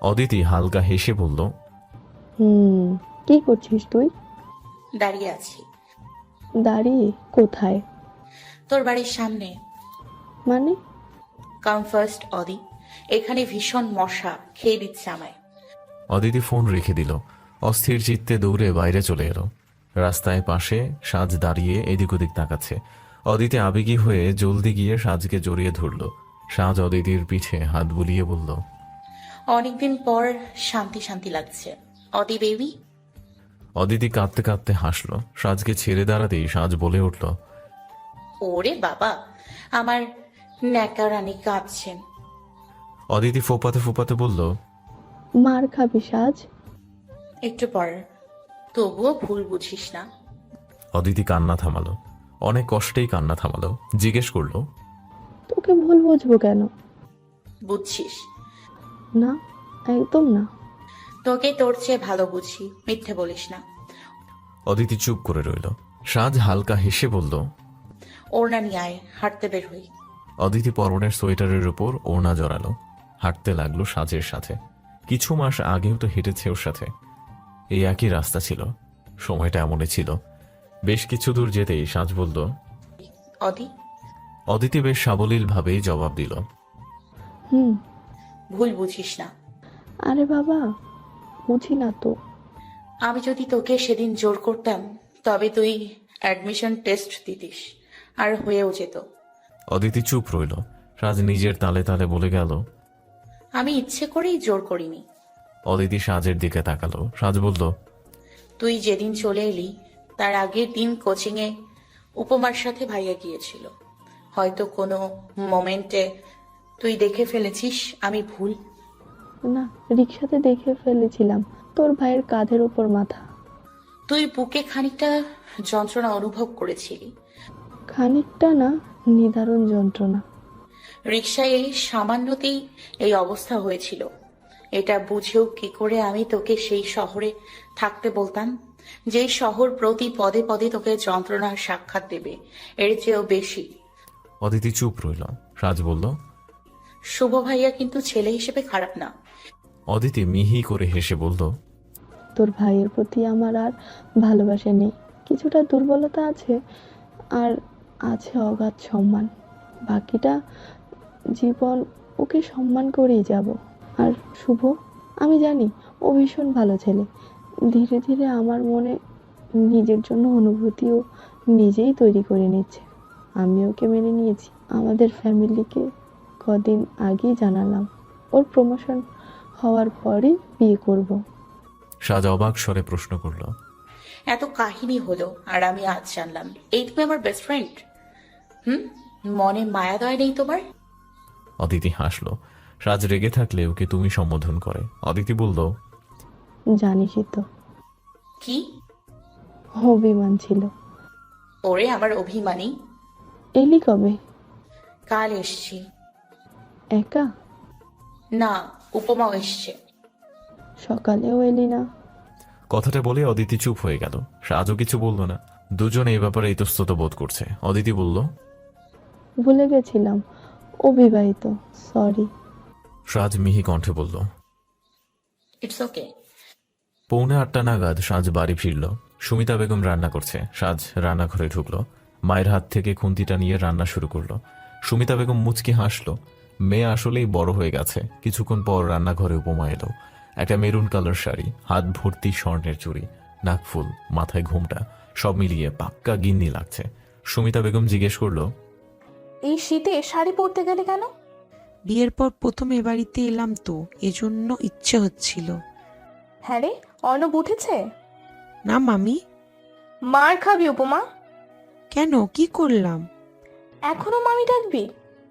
অদিতি হালকা হেসে বলল, কি করছিস তুই? দাঁড়িয়ে আছি। দাঁড়িয়ে কোথায়? তোর বাড়ির সামনে। মানে? কাম ফার্স্ট অদি, এখানে ভীষণ মশা খেয়ে দিচ্ছে আমায়। অদিতি ফোন রেখে দিল। অস্থির চিত্তে দৌড়ে বাইরে চলে এলো। রাস্তায় পাশে সাজ দাঁড়িয়ে এদিক ওদিক তাকাচ্ছে। অদিতি আবেগী হয়ে জলদি গিয়ে সাজকে জড়িয়ে ধরল। সাজ অদিতির পিঠে হাত বুলিয়ে বলল, অনেকদিন পর শান্তি শান্তি লাগছে অদি বেবি। অদিতি কাঁদতে কাঁদতে হাসলো। সাজকে ছেড়ে দাঁড়াতেই সাজ বলে উঠল, ওরে বাবা, আমার ন্যাকা রানী কাঁদছেন। অদিতি ফোপাতে ফোপাতে বলল, মার খাবি সাজ? একটু পর, তবুও ভুল বুঝিস না। অদিতি কান্না থামালো। অনেক কষ্টেই কান্না থামালো। জিজ্ঞেস করলো, তোকে ভুল বুঝবো কেন? বুঝছিস? না, একদম না। তোকে তোর চেয়ে ভালো বুঝি, মিথ্যে বলিস না। অদিতি চুপ করে রইল। সাজ হালকা হেসে বলল, ওড়না নিয়ে আয়, হাঁটতে বের হই। অদিতি পরনের সোয়েটারের উপর ওড়না জড়ালো। হাঁটতে লাগলো সাজের সাথে। কিছু মাস আগেও তো হেঁটেছে ওর সাথে। এই একই রাস্তা ছিল। সময়টা এমনই ছিল। বেশ কিছু দূর যেতেই সাজ বলল, অদি। অদিতি বেশ সাবলীল ভাবেই জবাব দিল, ভুল বুঝিস না। আরে বাবা, বুঝি না তো। আমি যদি তোকে সেদিন জোর করতাম, তবে তুই অ্যাডমিশন টেস্ট দিতিস, আর হয়েও যেত। অদিতি চুপ রইল। সাজ নিজের তালে তালে বলে গেল, আমি ইচ্ছে করেই জোর করিনি। অদিতি সাজের দিকে তাকালো। সাজ বলল, তুই যেদিন চলে এলি তার আগের দিন কোচিংয়ে উপমার সাথে ভাইয়া গিয়েছিল। হয়তো কোনো মোমেন্টে তুই দেখে ফেলেছিস আমি ভুল। না, রিক্সাতে দেখে ফেলেছিলাম তোর ভাইয়ের কাঁধের উপর মাথা। তুই বুকে খানিকটা যন্ত্রণা অনুভব করেছিলি। খানিকটা না, নিদারুণ যন্ত্রণা। রিক্সায় এই সামান্যতেই এই অবস্থা হয়েছিল। এটা বুঝেও কি করে আমি তোকে সেই শহরে থাকতে বলতাম, যেই শহর প্রতি পদে পদে তোকে যন্ত্রণার সাক্ষাৎ দেবে, এর চেয়েও বেশি। অদিতি চুপ রইল। সাজ বলল, শুভ ভাইয়া কিন্তু ছেলে হিসেবে খারাপ না। অদিতি মিহি করে হেসে বলল, তোর ভাইয়ের প্রতি আমার আর ভালোবাসা নেই, কিছুটা দুর্বলতা আছে। আর আছে অগাধ সম্মান। বাকিটা জীবন ওকে সম্মান করেই যাব। আর শুভ, আমি জানি ও ভীষণ ভালো ছেলে। ধীরে ধীরে আমার মনে নিজের জন্য অনুভূতিও নিজেই তৈরি করে নিচ্ছে। আমি ওকে মেনে নিয়েছি। আমাদের ফ্যামিলিকে কদিন আগেই জানালাম, ওর প্রমোশন হওয়ার পরই বিয়ে করব। সাজ অবাক স্বরে প্রশ্ন করল। এত কাহিনী হলো আর আমি আজ জানলাম এই তুমি আমার বেস্ট ফ্রেন্ড। মনে মায়া দয়া নেই তোমার? অদিতি হাসলো। সাজ রেগে থাকলে ওকে তুমি সম্বোধন করে। অদিতি বলল, জানিসই তো, কি? অভিমান ছিল। ওরে আমার অভিমানী। এলি কবে? কাল এসছি। একা? না, উপমাও এসছে। সকালেও এলি না। কথাটা বলে অদিতি চুপ হয়ে গেল। সাজও কিছু বলল না। দুজনে এই ব্যাপারে ইতস্তত বোধ করছে। অদিতি বলল, ভুলে গেছিলাম ও বিবাহিত, সরি। সাজ মিহি কণ্ঠে বলল। It's okay. 7:45 নাগাদ সাজ বাড়ি ফিরল। সুমিতা বেগম রান্না করছে। সাজ রান্নাঘরে ঢুকলো। মায়ের হাত থেকে খুন্তিটা নিয়ে রান্না শুরু করলো। সুমিতা বেগম মুচকি হাসলো। মেয়ে আসলেই বড় হয়ে গেছে। কিছুক্ষণ পর রান্নাঘরে উপমা এলো। একটা মেরুন কালার শাড়ি, হাত ভর্তি স্বর্ণের চুড়ি, নাকফুল, মাথায় ঘোমটা, সব মিলিয়ে পাক্কা গিন্নি লাগছে। সুমিতা বেগম জিজ্ঞেস করলো, এই শীতে শাড়ি পরতে গেলে কেন? বিয়ের পর প্রথম এ বাড়িতে এলাম তো, এজন্য ইচ্ছে হচ্ছিল। হ্যাঁ রে, অর্ণব উঠেছে? না মামি। মার খাবি উপমা। কেন, কি করলাম? এখনো মামি ডাকবি?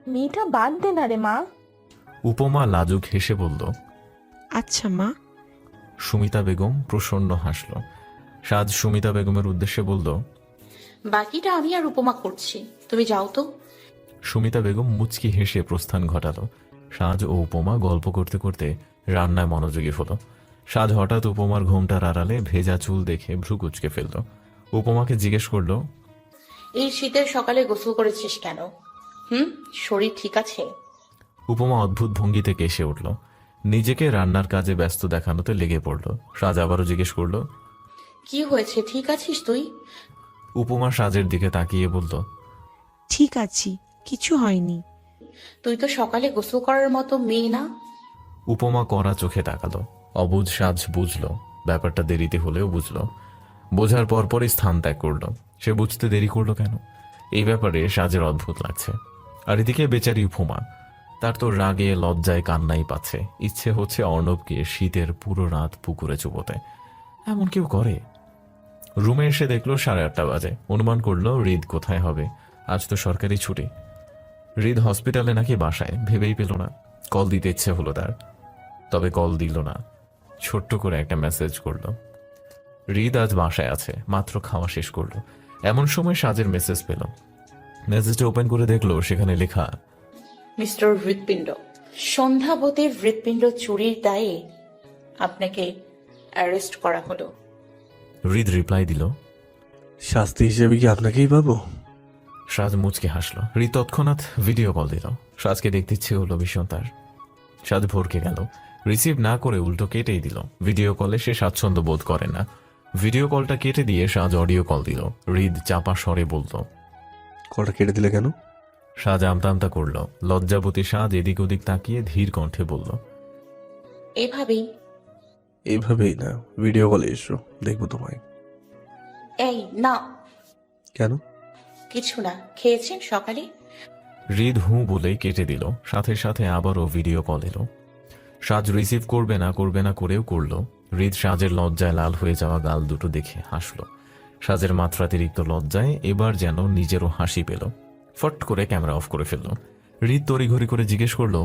মেয়েটা বাদ দে না রে মা। উপমা লাজুক হেসে বলল। আচ্ছা মা। সুমিতা বেগম প্রসন্ন হাসল। সাজ সুমিতা বেগমের উদ্দেশ্যে বলল, বাকিটা আমি আর উপমা করছি, তুমি যাও তো। সুমিতা বেগম মুচকি হেসে প্রস্থান ঘটালো। সাজ ও উপমা গল্প করতে করতে রান্নায় মনোযোগী হলো। সাজ হঠাৎ উপমার ঘোমটার আড়ালে ভেজা চুল দেখে ভ্রু কুঁচকে ফেলল। উপমাকে জিজ্ঞেস করলো, এই শীতের সকালে গোসল করেছিস কেন? শরীর ঠিক আছে? উপমা অদ্ভুত ভঙ্গিতে কেসে উঠল। নিজেকে রান্নার কাজে ব্যস্ত দেখানোতে লেগে পড়ল। সাজ আবারও জিজ্ঞেস করলো, কি হয়েছে, ঠিক আছিস তুই? উপমা সাজের দিকে তাকিয়ে বলল, ঠিক আছি, কিছু হয়নি। তুই তো সকালে গোসল করার মতো মেয়ে না। উপমা কড়া চোখে তাকালো। অবুঝ সাজ বুঝলো। ব্যাপারটা দেরিতে হলেও বুঝলো। বোঝার পরপরই স্থান ত্যাগ করলো। সে বুঝতে দেরি করলো কেন? এই ব্যাপারে সাজের অদ্ভুত লাগছে। আর এদিকে বেচারি উপমা, তার তো রাগে লজ্জায় কান্নাই পাচ্ছে। ইচ্ছে হচ্ছে অর্ণবকে শীতের পুরো রাত পুকুরে চুবোতে। এমন কেউ করে? রুমে এসে দেখলো 8:30 বাজে। অনুমান করলো হৃদ কোথায় হবে। আজ তো সরকারি ছুটি। হৃদ হসপিটালে নাকি বাসায়, ভেবেই পেল না। কল দিতে ইচ্ছে হলো তার, তবে কল দিল না। ছোট্ট করে একটা মেসেজ করলো। হৃদ আজ বাসায় আছে, মাত্র খাওয়া শেষ করলো। এমন সময় সাজের মেসেজ পেল। মেসেজটা ওপেন করে দেখলো সেখানে লেখা, মিস্টার হৃৎপিণ্ড, সন্ধ্যাবতীর হৃৎপিণ্ড চুরির দায়ে আপনাকে অ্যারেস্ট করা হলো। হৃদ রিপ্লাই দিল, শাস্তি হিসেবে কি আপনাকেই পাবো? সাজ মুচকে হাসলো। হৃদ তৎক্ষণাৎ ভিডিও কল দিল। সাজকে দেখতে ইচ্ছে হলো ভীষণ তার। সাজ ভরকে গেল। রিসিভ না করে উল্টো কেটেই দিল। ভিডিও কলে সে স্বাচ্ছন্দ্য বোধ করে না। ভিডিও কলটা কেটে দিয়ে সাজ অডিও কল দিল। হৃদ চাপা স্বরে বলল, কলটা কেটে দিলে কেন? সাজ আমতা আমতা করল। লজ্জাবতী সাজ এদিক ওদিক তাকিয়ে ধীর কণ্ঠে বলল, এভাবেই। এইভাবেই না, ভিডিও কলে এসো, দেখবো তোমায়। এই না। কেন? কিছু না। খেয়েছেন সকালে? হৃদ হু বলেই কেটে দিল। সাথে সাথে আবারও ভিডিও কল এলো। সাজ রিসিভ করবে না করেও করলো। হৃদ সাজের লজ্জায় লাল হয়ে যাওয়া গাল দুটো দেখে হাসলো। সাজের মাত্রাতিরিক্ত লজ্জায় এবার যেন নিজেরও হাসি পেল। ফট করে ক্যামেরা অফ করে ফেলল। হৃদ তড়িঘড়ি করে জিজ্ঞেস করলো,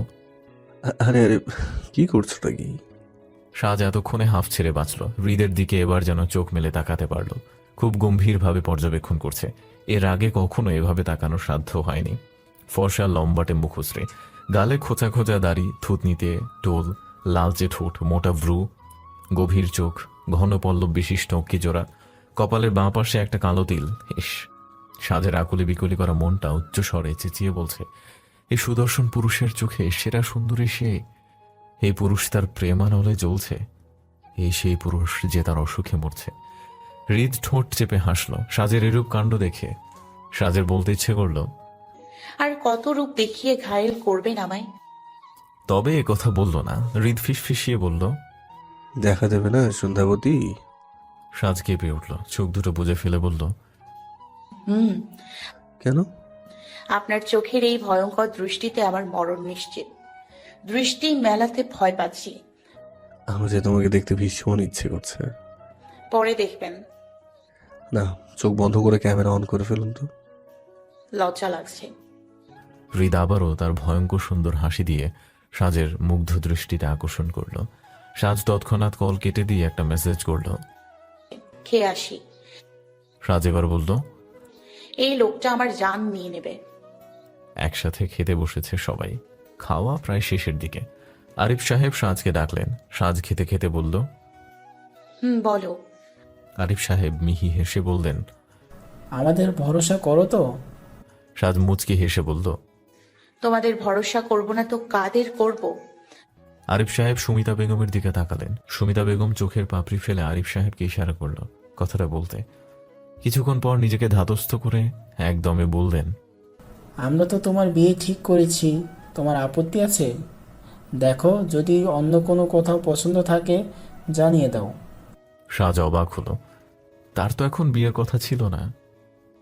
আরে আরে, কি করছো নাকি? সাজ এতক্ষণে হাফ ছেড়ে বাঁচল। হৃদের দিকে এবার যেন চোখ মেলে তাকাতে পারল। খুব গম্ভীরভাবে পর্যবেক্ষণ করছে। এর আগে কখনো এভাবে তাকানোর সাধ্য হয়নি। ফর্সা লম্বাটে মুখশ্রী, গালে খোঁচা খোঁচা দাড়ি, থুতনিতে টোল, লালচে ঠোঁট, মোটা ভ্রু, গভীর চোখ, ঘন পল্লব বিশিষ্ট অক্ষিজোড়া, কপালের বাঁ পাশে একটা কালো তিল। ইস, সাজের আকুলি বিকুলি করা মনটা উচ্চ স্বরে চেঁচিয়ে বলছে, এই সুদর্শন পুরুষের চোখে সেরা সুন্দরী সে। এই পুরুষ তার প্রেমানলে জ্বলছে। এই সেই পুরুষ যে তার অসুখে মরছে। হৃদ ঠোঁট চেপে হাসল। সাজের এরূপ কাণ্ড দেখে সাজের বলতে ইচ্ছে করলো, আর কত রূপ দেখিয়ে ঘায়েল করবেন আমায়? তবে এ কথা বলল না। হৃদ ফিসফিসিয়ে বলল, দেখা দেবে না সন্ধ্যাবতী? সাজ কেঁপে উঠল, চোখ দুটো বুজে ফেলে বলল, হুম। কেন? আপনার চোখের এই ভয়ঙ্কর দৃষ্টিতে আমার মরণ নিশ্চিত। দৃষ্টি মেলাতে ভয় পাচ্ছি। আমার যে তোমাকে দেখতে ভীষণ ইচ্ছে করছে। পরে দেখবেন। না, চোখ বন্ধ করে ক্যামেরা অন করে ফেলুন তো। লজ্জা লাগছে। হৃদ আবারও তার ভয়ঙ্কর সুন্দর হাসি দিয়ে সাজের মুগ্ধ দৃষ্টিতে আকর্ষণ করলো। সাজ তৎক্ষণাৎ কল কেটে দিয়ে একটা মেসেজ করলো। খেয়ে আসি। সাজ এবার বলল, এই লোকটা আমার জান নিয়ে নেবে। একসাথে খেতে বসেছে সবাই। খাওয়া প্রায় শেষের দিকে। আরিফ সাহেব সাজকে ডাকলেন। সাজ খেতে খেতে বলল, বলো। আরিফ সাহেব মিহি হেসে বললেন। আমাদের ভরসা করো তো? সাজ মুচকি হেসে বলল, তোমাদের ভরসা করব না তো কাদের করব? আরিফ সাহেব সুমিতা বেগমের দিকে তাকালেন। সুমিতা বেগম চোখের পাপড়ি ফেলে আরিফ সাহেবকে ইশারা করল কথাটা বলতে। কিছুক্ষণ পর নিজেকে ধাতস্থ করে একদমে বললেন, আমরা তো তোমার বিয়ে ঠিক করেছি, তোমার আপত্তি আছে? দেখো, যদি অন্য কোনো কোথাও পছন্দ থাকে জানিয়ে দাও। সাজ অবাক হলো। তার তো এখন বিয়ের কথা ছিল না।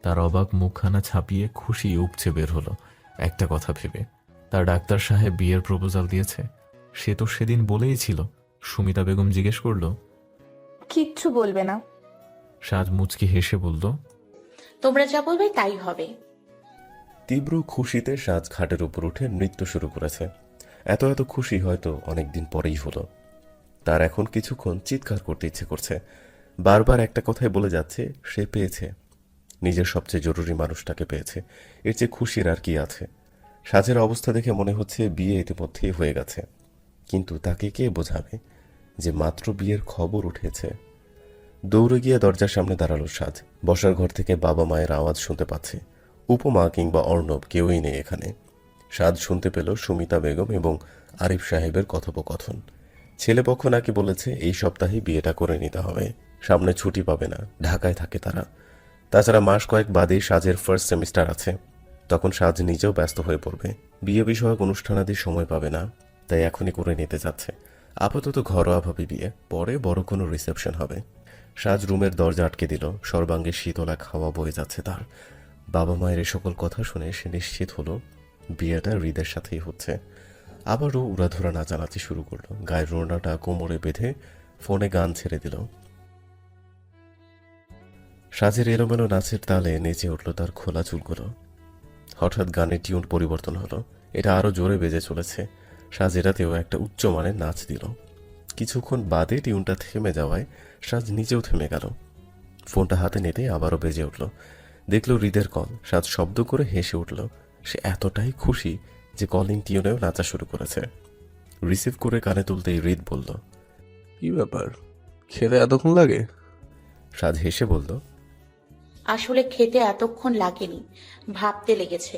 তার অবাক মুখখানা ছাপিয়ে খুশি উপচে বের হলো একটা কথা ভেবে। তার ডাক্তার সাহেব বিয়ের প্রপোজাল দিয়েছে। সে তো সেদিন বলেই ছিল। সুমিতা বেগম জিজ্ঞেস করলো, কিচ্ছু বলবে না? সাজ মুচকি হেসে বলল, তোমরা যা বলবে তাই হবে। তীব্র খুশিতে সাজ খাটের উপর উঠে নৃত্য শুরু করেছে। এত এত খুশি হয়তো অনেকদিন পরেই হলো। তার এখন কিছুক্ষণ চিৎকার করতে ইচ্ছে করছে। বারবার একটা কথাই বলে যাচ্ছে, সে পেয়েছে, নিজের সবচেয়ে জরুরি মানুষটাকে পেয়েছে। এর চেয়ে খুশির আর কি আছে? সাজের অবস্থা দেখে মনে হচ্ছে বিয়ে ইতিমধ্যেই হয়ে গেছে। কিন্তু তাকে কে বোঝাবে যে মাত্র বিয়ের খবর উঠেছে? দৌড়ে গিয়ে দরজার সামনে দাঁড়ালো সাজ। বসার ঘর থেকে বাবা মায়ের আওয়াজ শুনতে পাচ্ছে। উপমা কিংবা অর্ণব কেউই নেই এখানে। সাজ শুনতে পেল সুমিতা বেগম এবং আরিফ সাহেবের কথোপকথন। ছেলেপক্ষ নাকি বলেছে এই সপ্তাহে বিয়েটা করে নিতে হবে, সামনে ছুটি পাবে না, ঢাকায় থাকে তারা। তাছাড়া মাস কয়েক বাদেই সাজের ফার্স্ট সেমিস্টার আছে, তখন সাজ নিজেও ব্যস্ত হয়ে পড়বে। বিয়ে বিষয়ক অনুষ্ঠানাদির সময় পাবে না, তাই এখনই করে নিতে যাচ্ছে। আপাতত ঘরোয়াভাবে বিয়ে, পরে বড় কোনো রিসেপশন হবে। সাজ রুমের দরজা আটকে দিল। সর্বাঙ্গে শীতলা খাওয়া বয়ে যাচ্ছে তার। বাবা মায়ের এ সকল কথা শুনে সে নিশ্চিত হলো বিয়েটা হৃদের সাথেই হচ্ছে। আবারও উড়াধুরা নাচানাচি শুরু করলো। গায়ের রোনাটা কোমরে বেঁধে ফোনে গান ছেড়ে দিল। সাজের এলোমেলো নাচের তালে নেচে উঠল তার খোলা চুলগুলো। হঠাৎ গানের টিউন পরিবর্তন হলো। এটা আরো জোরে বেজে চলেছে। সাজ এটাতেও একটা উচ্চমানের নাচ দিল। কিছুক্ষণ বাদে টিউনটা থেমে যাওয়ায় সাজ নিজেও থেমে গেল। ফোনটা হাতে নিতেই আবারও বেজে উঠল। দেখল হৃদের কল। সাজ শব্দ করে হেসে উঠল। সে এতটাই খুশি যে কলিং টিউনেও নাচা শুরু করেছে। রিসিভ করে কানে তুলতেই হৃদ বলল, কি ব্যাপার, খেতে এতক্ষণ লাগে? সাজ হেসে বলল, আসলে খেতে এতক্ষণ লাগেনি, ভাবতে লেগেছে।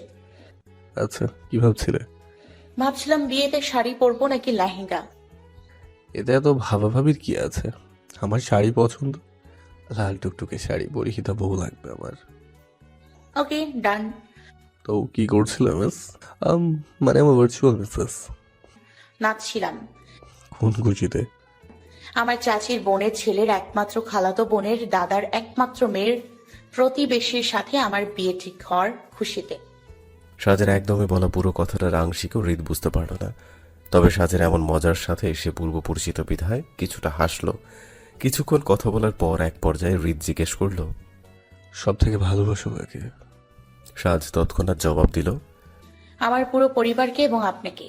আচ্ছা, কি ভাবছিলে? ভাবছিলাম বিয়েতে শাড়ি পরবো নাকি লেহেঙ্গা। এতে এত ভাবাভাবির কি আছে? আমার শাড়ি পছন্দ, লাল টুকটুকে শাড়ি, পরিহিতা বউ লাগবে আমার। ওকে, ডান। তো কি করছিলে মিস? মানে আমার ভার্চুয়াল মিসেস। নাচছিলাম। কোন খুশিতে? আমার চাচির বোনের ছেলের একমাত্র খালাতো বোনের দাদার একমাত্র মেয়ের প্রতিবেশীর সাথে আমার বিয়ে ঠিক হওয়ার খুশিতে। সাজের একদমে বলা পুরো কথাটার আংশিকও হৃদ বুঝতে পারল না। তবে সাজের এমন মজার সাথে সে পূর্ব পরিচিত বিধায় কিছুটা হাসল। কিছুক্ষণ কথা বলার পর এক পর্যায়ে হৃদ জিজ্ঞেস করল, সব থেকে ভালোবাসো কাকে? সাজ তৎক্ষণাৎ জবাব দিল, আমার পুরো পরিবারকে এবং আপনাকে।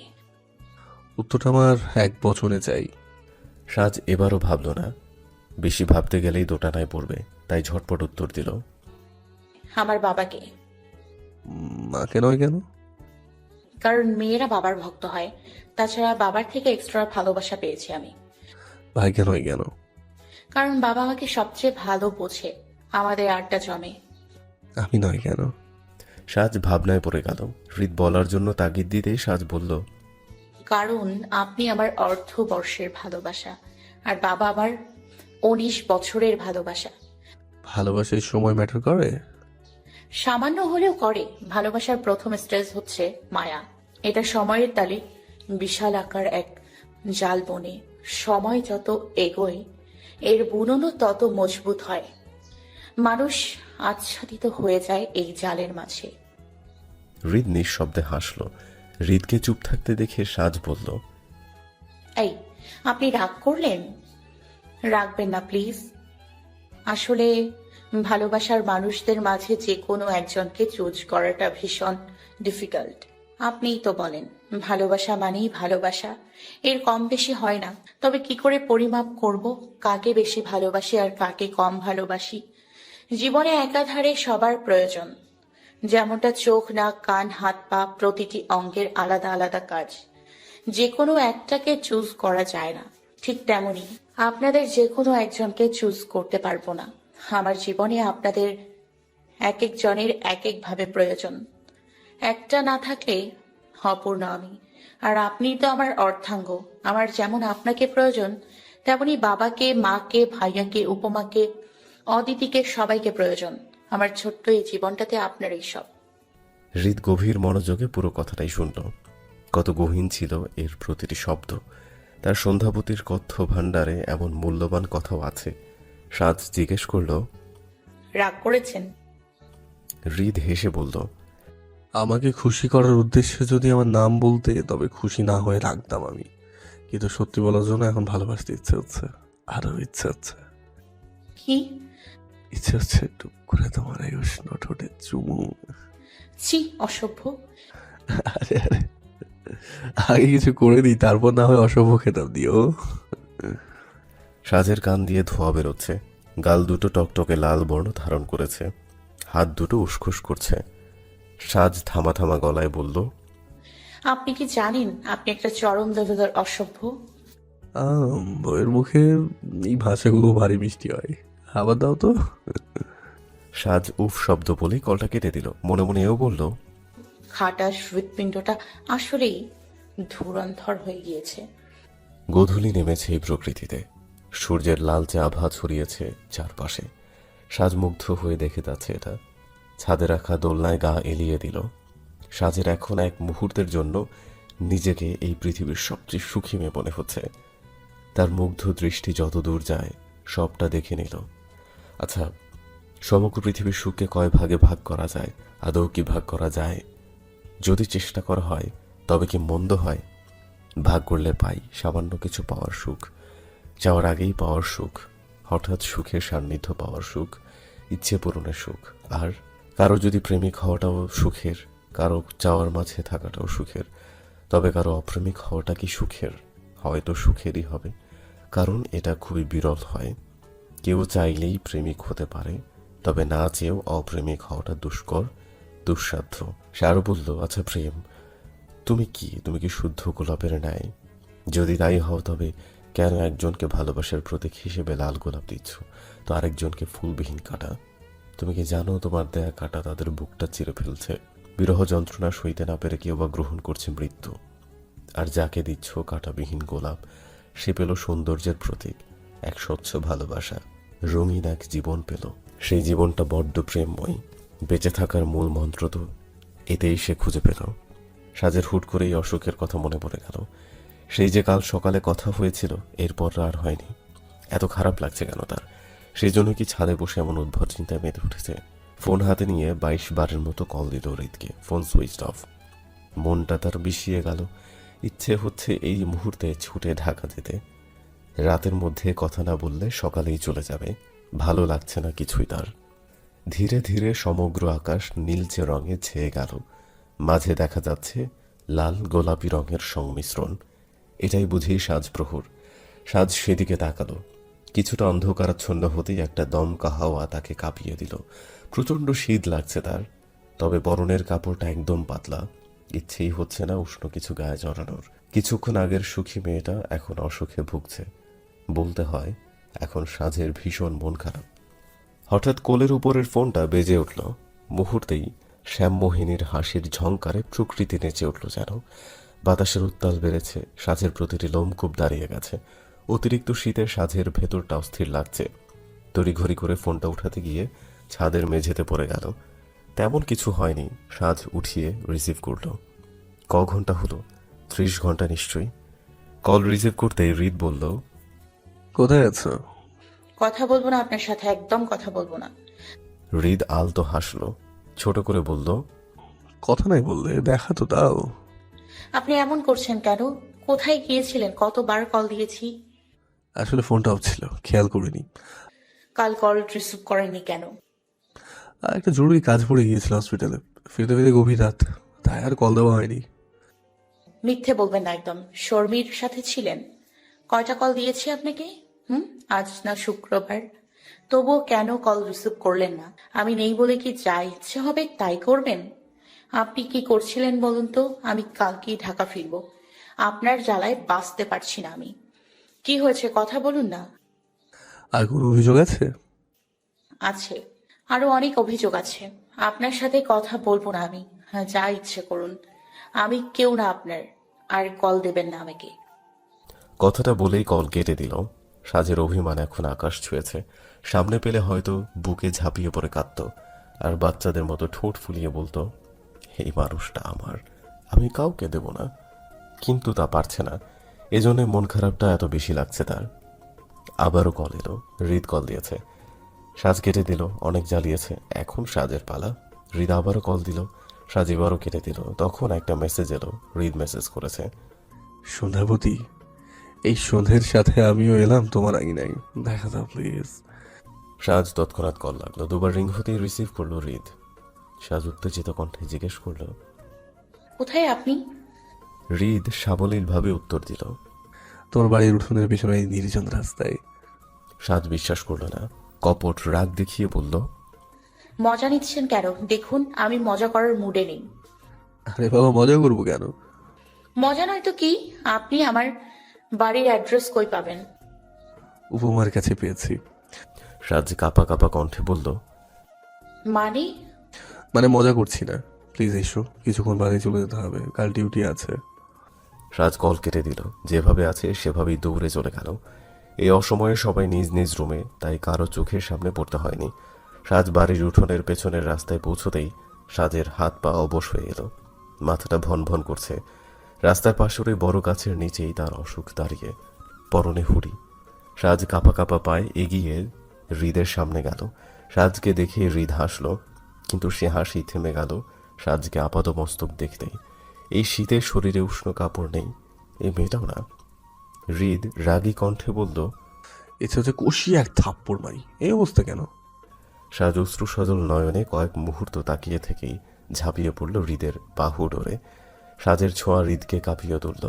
উত্তরটা আমার এক বচনে চাই। সাজ এবারও ভাবল না। বেশি ভাবতে গেলেই দোটানায় পড়বে, তাই ঝটপট উত্তর দিল, আমার বাবাকে। মাকে নয় কেন? কারণ মেয়েরা বাবার ভক্ত হয়। তাছাড়া বাবার থেকে এক্সট্রা ভালোবাসা পেয়েছি আমি। ভাইকে নয় কেন? কারণ বাবা আমাকে সবচেয়ে ভালো বোঝে, আমাদের আড্ডা জমে। আমি নয় কেন? সাজ ভাবনায় পড়ে গেল। হৃদ বলার জন্য তাগিদ দিতেই সাজ বলল, কারণ আপনি আমার অর্ধবর্ষের ভালোবাসা, আর বাবা আমার 19 বছরের ভালোবাসা। ভালোবাসার সময় ম্যাটার করে? সামান্য হলেও করে। ভালোবাসার প্রথম স্টেজ হচ্ছে মায়া। এটা সময়ের তালে বিশাল আকার এক জাল বনে। সময় যত এগোয় এর বুননও তত মজবুত হয়। মানুষ আচ্ছাদিত হয়ে যায় এই জালের মাঝে। হৃদ নিঃশব্দে হাসল। হৃদকে চুপ থাকতে দেখে সাজ বলল, এই, আপনি রাগ করলেন? রাখবেন না প্লিজ। আসলে ভালোবাসার মানুষদের মাঝে যে কোনো একজনকে চুজ করাটা ভীষণ ডিফিকাল্ট। আপনিই তো বলেন ভালোবাসা মানেই ভালোবাসা, এর কম বেশি হয় না। তবে কি করে পরিমাপ করব কাকে বেশি ভালোবাসি আর কাকে কম ভালোবাসি? জীবনে একাধারে সবার প্রয়োজন। যেমনটা চোখ, নাক, কান, হাত, পা প্রতিটি অঙ্গের আলাদা আলাদা কাজ, যে কোনো একটাকে চুজ করা যায় না, ঠিক তেমনি আপনাদের যে কোনো একজনকে চুজ করতে পারবো না। আমার জীবনে আপনাদের এক একজনের এক একভাবে প্রয়োজন। একটা না থাকলে অপূর্ণ আমি। আর আপনি তো আমার অর্ধাঙ্গ। আমার যেমন আপনাকে প্রয়োজন, তেমনি বাবাকে, মাকে, ভাইয়াকে, উপমাকে, অদিতিকে, সবাইকে প্রয়োজন। আমার ছোট্ট এই জীবনটাতে আপনারই সব। হৃদ গভীর মনোযোগে পুরো কথাটাই শুনল। কত গহীন ছিল এর প্রতিটি শব্দ। তার সন্ধ্যাবতীর কথ্য ভাণ্ডারে এমন মূল্যবান কথাও আছে। সাজ জিজ্ঞেস করল, রাগ করেছেন? হৃদ হেসে বলল, আমাকে খুশি করার উদ্দেশ্যে যদি আমার নাম বলতে, তবে খুশি না হয়ে রাখতাম আমি। কিন্তু সত্যি বলার জন্য এখন ভালোবাসতে ইচ্ছে হচ্ছে, আরো ইচ্ছে হচ্ছে। কি ইচ্ছে হচ্ছে টুক করে তোমার এই উষ্ণ ঠোঁটে চুমু। ছি, অসভ্য। আরে আরে, আগে কিছু করে দিই, তারপর না হয় অশুভ খেতাব দিও। সাজের কান দিয়ে ধোঁয়া বেরোচ্ছে, গাল দুটো টকটকে লাল বর্ণ ধারণ করেছে, হাত দুটো উসখুস করছে। সাজ থামা থামা গলায় বলল, আপনি কি জানেন আপনি একটা চরম দলদার অসভ্য? বইয়ের মুখে এই ভাষাগুলো ভারী মিষ্টি হয়, আবার দাও তো। সাজ উফ শব্দ বলে কলটা কেটে দিল। মনে মনে এও বলল, খাটাস হৃৎপিণ্ডটা আসলেই ধুরন্ধর হয়ে গিয়েছে। গোধূলি নেমেছে এই প্রকৃতিতে। সূর্যের লালচে আভা ছড়িয়েছে চারপাশে। সাজ মুগ্ধ হয়ে দেখে যাচ্ছে এটা। ছাদে রাখা দোলনায় গা এলিয়ে দিল। সাজের এখন এক মুহূর্তের জন্য নিজেকে এই পৃথিবীর সবচেয়ে সুখী মেয়ে মনে হচ্ছে। তার মুগ্ধ দৃষ্টি যত দূর যায় সবটা দেখে নিল। আচ্ছা, সমগ্র পৃথিবীর সুখকে কয় ভাগে ভাগ করা যায়? আদৌ কি ভাগ করা যায়? যদি চেষ্টা করা হয় তবে কি মন্দ হয়? ভাগ করলে পাই সামান্য কিছু পাওয়ার সুখ, যাওয়ার আগেই পাওয়ার সুখ, হঠাৎ সুখের সান্নিধ্য পাওয়ার সুখ, ইচ্ছে পূরণের সুখ। আর কারো যদি প্রেমিক হওয়াটাও সুখের, কারো চাওয়ার মাঝে থাকাটাও সুখের, তবে কারো অপ্রেমিক হওয়াটা কি সুখের? হয়তো সুখেরই হবে, কারণ এটা খুবই বিরল হয়। কেউ চাইলেই প্রেমিক হতে পারে, তবে না চেয়েও অপ্রেমিক হওয়াটা দুষ্কর, দুঃসাধ্য। সে আরো বলল, আচ্ছা প্রেম, তুমি কি শুদ্ধ গোলাপের ন্যায়? যদি তাই হও তবে কেন একজনকে ভালোবাসার প্রতীক হিসেবে লাল গোলাপ দিচ্ছ, তো আরেকজনকে ফুলবিহীন কাঁটা? তুমি কি জানো তোমার দেয়া কাঁটা তাদের বুকটা চিরে ফেলছে? বিরহ যন্ত্রণা সইতে না পেরে কেউ বা গ্রহণ করছে মৃত্যু। আর যাকে দিচ্ছ কাঁটাবিহীন গোলাপ, সে পেল সৌন্দর্যের প্রতীক, এক স্বচ্ছ ভালোবাসা, রঙিন এক জীবন পেল। সেই জীবনটা বড্ড প্রেমময়। বেঁচে থাকার মূল মন্ত্র তো এতেই সে খুঁজে পেল। সাজের হুট করেই অসুখের কথা মনে পড়ে গেল। সেই যে কাল সকালে কথা হয়েছিল, এরপর আর হয়নি। এত খারাপ লাগছে কেন তার? সেই জন্য কি ছাদে বসে এমন উদ্ভট চিন্তায় মেতে উঠেছে? ফোন হাতে নিয়ে 22 বারের মতো কল দিল হৃদকে। Phone switched off. মনটা তার বিষিয়ে গেল। ইচ্ছে হচ্ছে এই মুহূর্তে ছুটে ঢাকা যেতে। রাতের মধ্যে কথা না বললে সকালেই চলে যাবে। ভালো লাগছে না কিছুই তার। ধীরে ধীরে সমগ্র আকাশ নীলচে রঙে ছেয়ে গেল। মাঝে দেখা যাচ্ছে লাল গোলাপি রঙের সংমিশ্রণ। এটাই বুঝি সাজ প্রহর। সাজ সেদিকে তাকালো। কিছুটা অন্ধকারাচ্ছন্ন হতেই একটা দমকা হাওয়া তাকে কাঁপিয়ে দিল। প্রচণ্ড শীত লাগছে তার, তবে পরনের কাপড়টা একদম পাতলা। ইচ্ছেই হচ্ছে না উষ্ণ কিছু গায়ে জড়ানোর। কিছুক্ষণ আগের সুখী মেয়েটা এখন অসুখে ভুগছে। বলতে হয় এখন সাজের ভীষণ মন খারাপ। হঠাৎ কোলের উপরের ফোনটা বেজে উঠল। মুহূর্তেই শ্যামমোহিনীর হাসির ঝংকারে প্রকৃতি নেচে উঠল যেন। বাতাসের উত্তাল বেড়েছে, সাজের প্রতিটি লোমকূপ দাঁড়িয়ে গেছে। অতিরিক্ত শীতে সাজের ভেতরটা অস্থির লাগছে। তড়িঘড়ি করে ফোনটা উঠাতে গিয়ে ছাদের মেঝেতে পড়ে গেল। তেমন কিছু হয়নি। সাজ উঠিয়ে রিসিভ করলো। ঘন্টা হলো? 30 ঘন্টা নিশ্চয়ই। কল রিসিভ করতে হৃদ বলল, কোথায় আছো? কথা বলবো না আপনার সাথে, একদম কথা বলবো না। হৃদ আলতো হাসলো, ছোট করে বলল, কথা নাই বললে দেখা তো দাও। আপনি এমন করছেন কেন? কোথায় গিয়েছিলেন? কতবার কল দিয়েছি। আসলে ফোনটা অফ ছিল, খেয়াল করিনি। কাল কল রিসিভ করেননি কেন? আর একটা জরুরি কাজ পড়ে গিয়েছিল হসপিটালে, ফিরতে ফিরতে গভীর রাত, তাই আর কল দেওয়া হয়নি। মিথ্যে বলবেন না একদম। শর্মির সাথে ছিলেন? কয়টা কল দিয়েছি আপনাকে? আজ না শুক্রবার, তবুও কেন কল রিসিভ করলেন না? আমি নেই বলে কি যা ইচ্ছে হবে তাই করবেন? আপনি কি করছিলেন বলুন তো? আমি কালকেই ঢাকা ফিরব। আপনার জ্বালায় বাঁচতে পারছি না আমি। কি হয়েছে কথা বলুন না। আর কোনো অভিযোগ আছে? আছে, আরো অনেক অভিযোগ আছে। আপনার সাথে কথা বলবো না আমি। হ্যাঁ, যা ইচ্ছে করুন, আমি কেউ না আপনার। আর কল দেবেন না আমাকে। কথাটা বলেই কল কেটে দিল। সাজের অভিমান এখন আকাশ ছুঁয়েছে। সামনে পেলে হয়তো বুকে ঝাঁপিয়ে পড়ে কাঁদত, আর বাচ্চাদের মতো ঠোঁট ফুলিয়ে বলতো, এই মানুষটা আমার, আমি কাউকে দেব না। কিন্তু তা পারছে না, এজন্য মন খারাপটা এত বেশি লাগছে তার। আবারও কল এলো। হৃদ কল দিয়েছে। সাজ কেটে দিল। অনেক জ্বালিয়েছে, এখন সাজের পালা। হৃদ আবারও কল দিল। সাজ এবারও কেটে দিল। তখন একটা মেসেজ এলো। হৃদ মেসেজ করেছে, সন্ধ্যাবতী, এই সন্ধ্যের সাথে আমিও এলাম তোমার আঙিনায়, দেখা দাও প্লিজ। সাজ তৎক্ষণাৎ কল লাগলো। দুবার রিং হতেই রিসিভ করলো হৃদ। সাজ উত্তেজিত কণ্ঠে জিজ্ঞেস করলো, কোথায় আপনি? হৃদ সাবলীলভাবে উত্তর দিল, তোমার বাড়ির উঠোনের পেছনে এই নির্জন রাস্তায়। সাজ বিশ্বাস করলো না। কপট রাগ দেখিয়ে বলল, মজা নিচ্ছেন কেন? দেখুন আমি মজা করার মুডে নেই। আরে বাবা, মজা করবো কেন? মজা নয় তো কি? আপনি আমার বাড়ির অ্যাড্রেস কই পাবেন? উপমার কাছে পেয়েছি। সাজ কাঁপা কাঁপা কণ্ঠে বলল, মানে? মানে মজা করছি না, প্লিজ এসো, কিছুক্ষণ বাদে চলে যেতে হবে, কাল ডিউটি আছে। সাজ কল কেটে দিল। যেভাবে আছে সেভাবেই দৌড়ে চলে গেল। এই অসময়ে সবাই নিজ নিজ রুমে, তাই কারো চোখের সামনে পড়তে হয়নি। সাজ বাড়ির উঠোনের পেছনের রাস্তায় পৌঁছতেই সাজের হাত পা অবশ হয়ে এলো। মাথাটা ভন ভন করছে। রাস্তার পাশের ওই বড় গাছের নিচেই তার অসুখ দাঁড়িয়ে, পরনে হুড়ি। সাজ কাঁপা কাঁপা পায়ে এগিয়ে হৃদের সামনে গেল। সাজকে দেখে হৃদ হাসল, কিন্তু সে হাসি থেমে গেল সাজকে আপাদমস্তক দেখতেই। এই শীতের শরীরে উষ্ণ কাপড় নেই, এই মেয়েটাও না। হৃদ রাগী কণ্ঠে বলল, ইচ্ছে হচ্ছে কষিয়ে এক থাপ্পড় মারি, এই অবস্থা কেন? সাজ অশ্রু সজল নয়নে কয়েক মুহূর্ত তাকিয়ে থেকেই ঝাঁপিয়ে পড়ল হৃদের বাহু ডোরে। সাজের ছোঁয়া হৃদকে কাঁপিয়ে তুলল।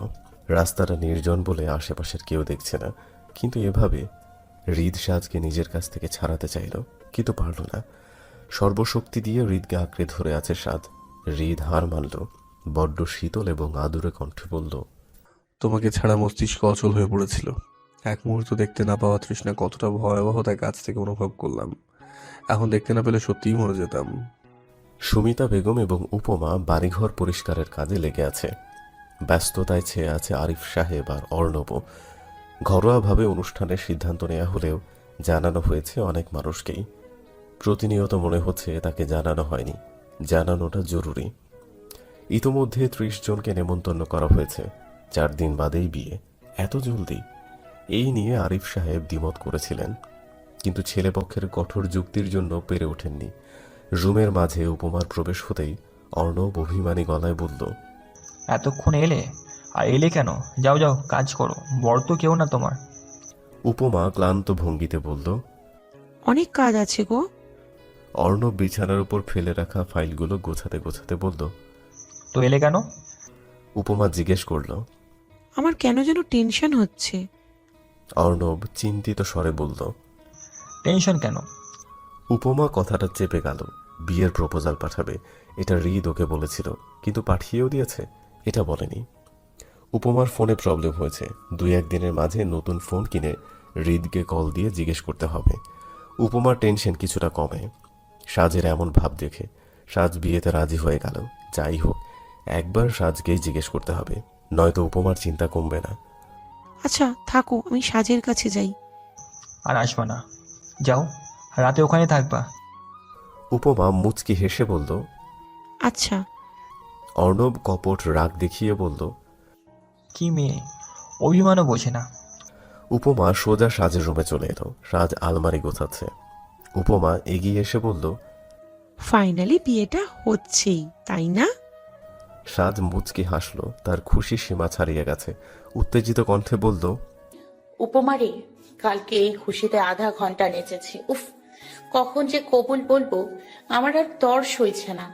রাস্তাটা নির্জন বলে আশেপাশের কেউ দেখছে না, কিন্তু এভাবে হৃদ সাজকে নিজের কাছ থেকে ছাড়াতে চাইল, কিন্তু পারল না। সর্বশক্তি দিয়ে হৃদকে আঁকড়ে ধরে আছে সাজ। হৃদ হার মানল। বড্ড শীতল এবং আদুরে কণ্ঠে বলল, তোমাকে ছাড়া মস্তিষ্ক অচল হয়ে পড়েছিল। এক মুহূর্ত দেখতে না পাওয়া তৃষ্ণা কতটা ভয়াবহ তা কাছ থেকে অনুভব করলাম। এখন দেখতে না পেলে সত্যিই মরে যেতাম। সুমিতা বেগম এবং উপমা বাড়িঘর পরিষ্কারের কাজে লেগে আছে। ব্যস্ততায় ছেয়ে আছে আরিফ সাহেব আর অর্ণব। ঘরোয়াভাবে অনুষ্ঠানের সিদ্ধান্ত নেওয়া হলেও জানানো হয়েছে অনেক মানুষকেই। প্রতিনিয়ত মনে হচ্ছে তাকে জানানো হয়নি, জানানোটা জরুরি। ইতোমধ্যে 30 জনকে নেমন্তন্ন করা হয়েছে। 4 দিন বাদেই বিয়ে, এত জলদি? এই নিয়ে আরিফ সাহেব দ্বিমত করেছিলেন, কিন্তু ছেলেপক্ষের কঠোর যুক্তির জন্য পেরে ওঠেননি। রুমের মাঝে উপমার প্রবেশ হতেই অর্ণব অভিমানী গলায় বলল, এতক্ষণ এলে? আর এলে কেন? যাও যাও, কাজ করো, বড় তো কেউ না তোমার। উপমা ক্লান্ত ভঙ্গিতে বলল, অনেক কাজ আছে গো। অর্ণব বিছানার উপর ফেলে রাখা ফাইলগুলো গোছাতে গোছাতে বলল, তো এলে কেন? উপমা জিজ্ঞেস করল। আমার কেন যেন টেনশন হচ্ছে। অর্ণব চিন্তিত স্বরে বলল, টেনশন কেন? উপমা কথাটা চেপে গেল। বিয়ের প্রপোজাল পাঠাবে, এটা হৃদ ওকে বলেছিল, কিন্তু পাঠিয়েও দিয়েছে, এটা বলেনি। উপমার ফোনে প্রবলেম হয়েছে। 2-1 দিনের মাঝে নতুন ফোন কিনে হৃদকে কল দিয়ে জিজ্ঞেস করতে হবে। উপমার টেনশন কিছুটা কমে সাজের এমন ভাব দেখে। সাজ বিয়েতে রাজি হয়ে গেল। যাই হোক, একবার সাজকেই জিজ্ঞেস করতে হবে, নয়তো উপমার চিন্তা কমবে না। আচ্ছা থাকো, আমি সাজের কাছে যাই। আর আসবা না, যাও, রাতে ওখানে থাকবা। উপমা মুচকি হেসে বলল। আচ্ছা। অর্ণব কপট রাগ দেখিয়ে বলল। কি মেয়ে, অভিমানও বোঝে না। উপমা সোজা সাজের রুমে চলে এলো। সাজ আলমারি গোছাচ্ছে। উপমা এগিয়ে এসে বলল। ফাইনালি বিয়েটা হচ্ছেই, তাই না? সাজ মুচকি হাসলো। তার খুশি সীমা ছাড়িয়ে গেছে। উত্তেজিত কণ্ঠে বলল। উপমারে, কালকে এই খুশিতে আধা ঘন্টা নেচেছি। উফ, কখন যে কবুল বলবো আমার আর তর সইছে না।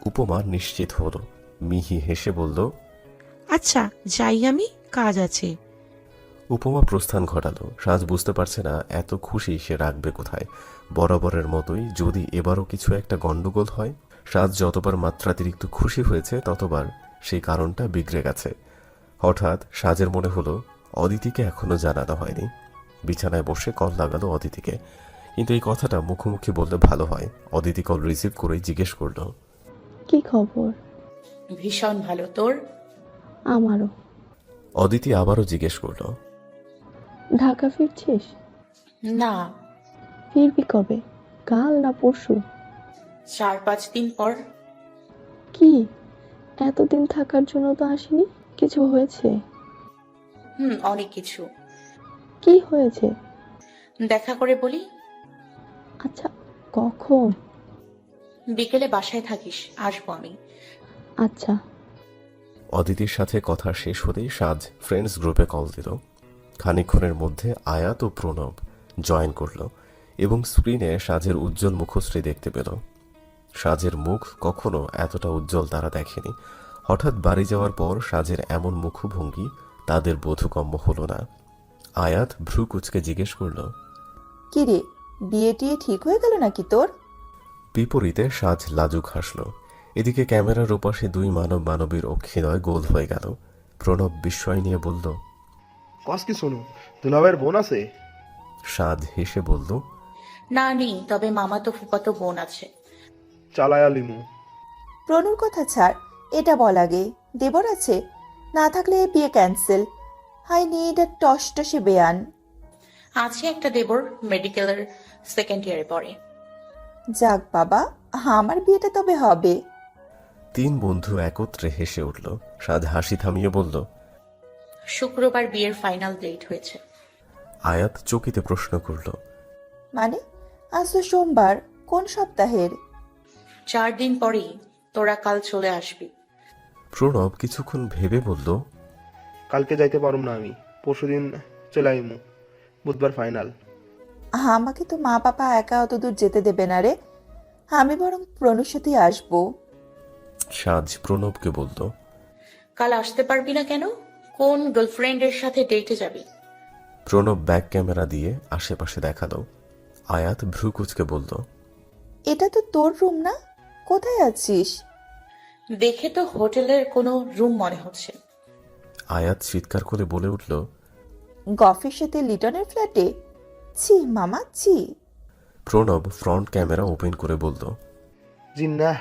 উপমা নিশ্চিত হলো। মিহি হেসে বলল। আচ্ছা যাই, আমি কাজ আছে। উপমা প্রস্থান ঘটালো। সাজ বুঝতে পারছে না এত খুশি সে রাখবে কোথায়। বরাবরের মতোই যদি এবারও কিছু একটা গন্ডগোল হয়। সাজ যতবার মাত্রাতিরিক্ত খুশি হয়েছে ততবার সেই কারণটা বিগড়ে গেছে। হঠাৎ সাজের মনে হলো অদিতিকে এখনো জানানো হয়নি। বিছানায় বসে কল লাগালো অদিতিকে। কিন্তু এই কথাটা মুখোমুখি বললে ভালো হয়। অদিতি কল রিসিভ করেই জিজ্ঞেস করলো। কি খবর? ভীষণ ভালো। তোর? আমারও। অদিতি আবারও জিজ্ঞেস করলো। ঢাকা ফিরছিস? না, ফিরবি কবে? কাল না পরশু? 4-5 দিন পর। কি, এতদিন থাকার জন্য তো আসিনি? কিছু হয়েছে? অনেক কিছু। কি হয়েছে? দেখা করে বলি। আচ্ছা, কখন? বিকেলে বাসায় থাকিস, আসবো আমি। আচ্ছা। অদিতির সাথে কথা শেষ হতেই সাজ ফ্রেন্ডস গ্রুপে কল দিল। খানিকক্ষণের মধ্যে আয়াত ও প্রণব জয়েন করলো এবং স্ক্রিনে সাজের উজ্জ্বল মুখশ্রী দেখতে পেল। সাজের মুখ কখনো এতটা উজ্জ্বল তারা দেখেনি। হঠাৎ বাড়ি যাওয়ার পর সাজের এমন মুখভঙ্গি তাদের বোধগম্য হলো না। আয়াত ভ্রু কুচকে জিজ্ঞেস করলো। কি রে, বিয়ে টিয়ে ঠিক হয়ে গেল নাকি তোর? বিপরীতে সাজ লাজুক হাসল। এদিকে ক্যামেরার ওপাশে দুই মানব মানবীর অক্ষিণয় গোল হয়ে গেল। প্রণব বিস্ময় নিয়ে বলল। কস কি শোনো, দুলাভাইয়ের বোন আছে? সাজ হেসে বলল। না নেই, তবে মামা তো ফুফাতো বোন আছে। চালায়া লিমু। প্রণুর কথা ছাড়, এটা বল আগে, দেবর আছে? না থাকলে বিয়ে ক্যান্সেল। আই নিড আ টসটসে বেয়ান। আছে একটা দেবর, মেডিকেলের 2nd ইয়ারে পড়ে। যাক বাবা, আমার বিয়েটা তবে হবে। তিন বন্ধু একত্রে হেসে উঠল। সাজ হাসি থামিয়ে বলল। শুক্রবার বিয়ের ফাইনাল ডেট হয়েছে। আয়াত চকিতে প্রশ্ন করল। মানে আজ তো সোমবার, কোন সপ্তাহের? 4 দিন পরেই। তোরা কাল চলে আসবি। প্রণব কিছুক্ষণ ভেবে বলল। কালকে যাইতে পারুম না আমি, পরশুদিন চলে আইমু। বুধবার ফাইনাল। আমাকে তো মা বাবা একা অত দূর যেতে দেবে না রে। আমি বরং প্রণুর সাথে আসবো। সাজ প্রণবকে বলল। কাল আসতে পারবি না কেন? কোন গার্লফ্রেন্ডের সাথে ডেটে যাবি? প্রণব ব্যাক ক্যামেরা দিয়ে আশেপাশে দেখালো। আয়াত ভ্রু কুচকে বলল। এটা তো তোর রুম না, কোথায় আছিস? দেখে তো হোটেলের কোনো রুম মনে হচ্ছে। আয়াত চিৎকার করে বলে উঠল। গফের সাথে লিটনের ফ্ল্যাটে? ছি মামা, ছি। প্রণব ফ্রন্ট ক্যামেরা ওপেন করে বলল। জি না,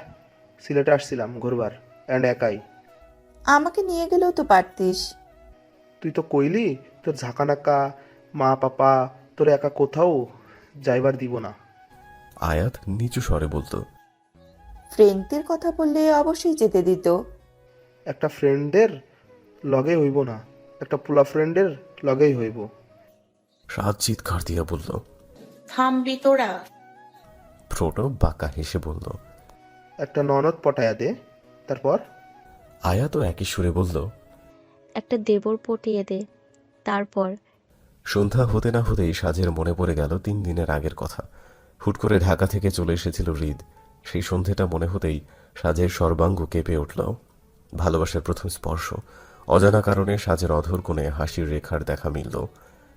সিলেটে আসছিলাম ঘুরবার, অ্যান্ড একাই। আমাকে নিয়ে গেলেও তো পারতিস। তুই তো কইলি তোর ঝাঁকানাকা মা পাপা তোর একা কোথাও যাইবার দিব না। আয়াত নিচু স্বরে বলল। ফ্রেন্ডদের কথা বললে অবশ্যই যেতে দিত। একটা ফ্রেন্ডের লগে হইব না, একটা পোলা ফ্রেন্ডের লগেই হইব। সাজ চিৎকার দিয়ে বলল। থামবি তোরা? প্রণব বাঁকা হেসে বলল। একটা ননদ পটায়া দে, তারপর? আয়াতও একই সুরে বলল। একটা দেবর পটিয়ে দে, তারপর? সন্ধ্যা হতে না হতেই সাজের মনে পড়ে গেল 3 দিনের আগের কথা। হুট করে ঢাকা থেকে চলে এসেছিল হৃদ। সেই সন্ধ্যেটা মনে হতেই সাজের সর্বাঙ্গ কেঁপে উঠল। ভালোবাসার প্রথম স্পর্শ। অজানা কারণে সাজের অধর কোণে হাসির রেখার দেখা মিলল।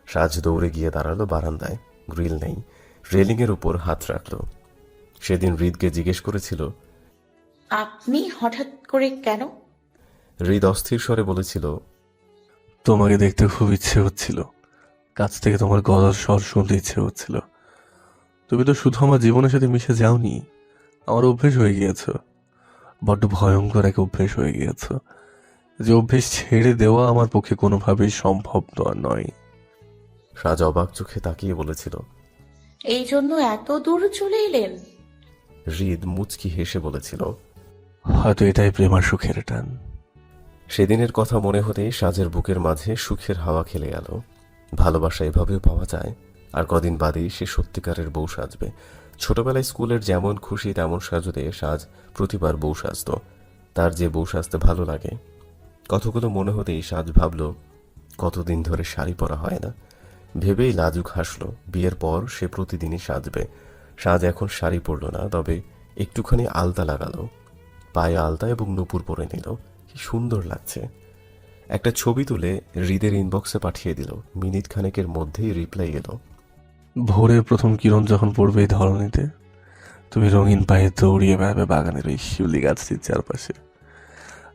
সাজ দৌড়ে গিয়ে দাঁড়ালো বারান্দায়। গ্রিল নেই, রেলিংয়ের উপর হাত রাখল। সেদিন হৃদকে জিজ্ঞেস করেছিল। আপনি হঠাৎ করে কেন? হৃদ অস্থির স্বরে বলেছিল। তোমাকে দেখতে খুব ইচ্ছে হচ্ছিল, কাছ থেকে তোমার গলার স্বর শুনতে ইচ্ছে হচ্ছিল। তুমি তো শুধু আমার জীবনের সাথে মিশে যাওনি, আমার অভ্যেস হয়ে গিয়েছ। বড্ড ভয়ঙ্কর এক অভ্যেস হয়ে গিয়েছ, যে অভ্যেস ছেড়ে দেওয়া আমার পক্ষে কোনোভাবেই সম্ভব নয়। সাজ অবাক চোখে তাকিয়ে বলেছিল। এই জন্য এত দূর চলে এলেন? হৃদ মুচকি হেসে বলেছিল, হয়তো এটাই প্রেম আর সুখের টান। সেদিনের কথা মনে হতেই সাজের বুকের মাঝে সুখের হাওয়া খেলে গেল। ভালোবাসা এভাবেও পাওয়া যায়। আর কদিন বাদেই সে সত্যিকারের বউ সাজবে। ছোটবেলায় স্কুলের যেমন খুশি তেমন সাজতে সাজ প্রতিবার বউ সাজত। তার যে বউ সাজতে ভালো লাগে। কথাগুলো মনে হতেই সাজ ভাবল, কতদিন ধরে শাড়ি পরা হয় না। ভেবেই লাজুক হাসল। বিয়ের পর সে প্রতিদিনই সাজবে। সাজ এখন শাড়ি পরল না, তবে একটুখানি আলতা লাগালো, পায়ে আলতা এবং নুপুর পরে নিল। কি সুন্দর লাগছে। একটা ছবি তুলে হৃদের ইনবক্সে পাঠিয়ে দিল। মিনিট খানেকের মধ্যেই রিপ্লাই এলো। ভোরের প্রথম কিরণ যখন পড়বে এই ধরনীতে, তুমি রঙিন পায়ে দৌড়িয়ে বেড়াবে বাগানের ওই শিউলি গাছটির চারপাশে।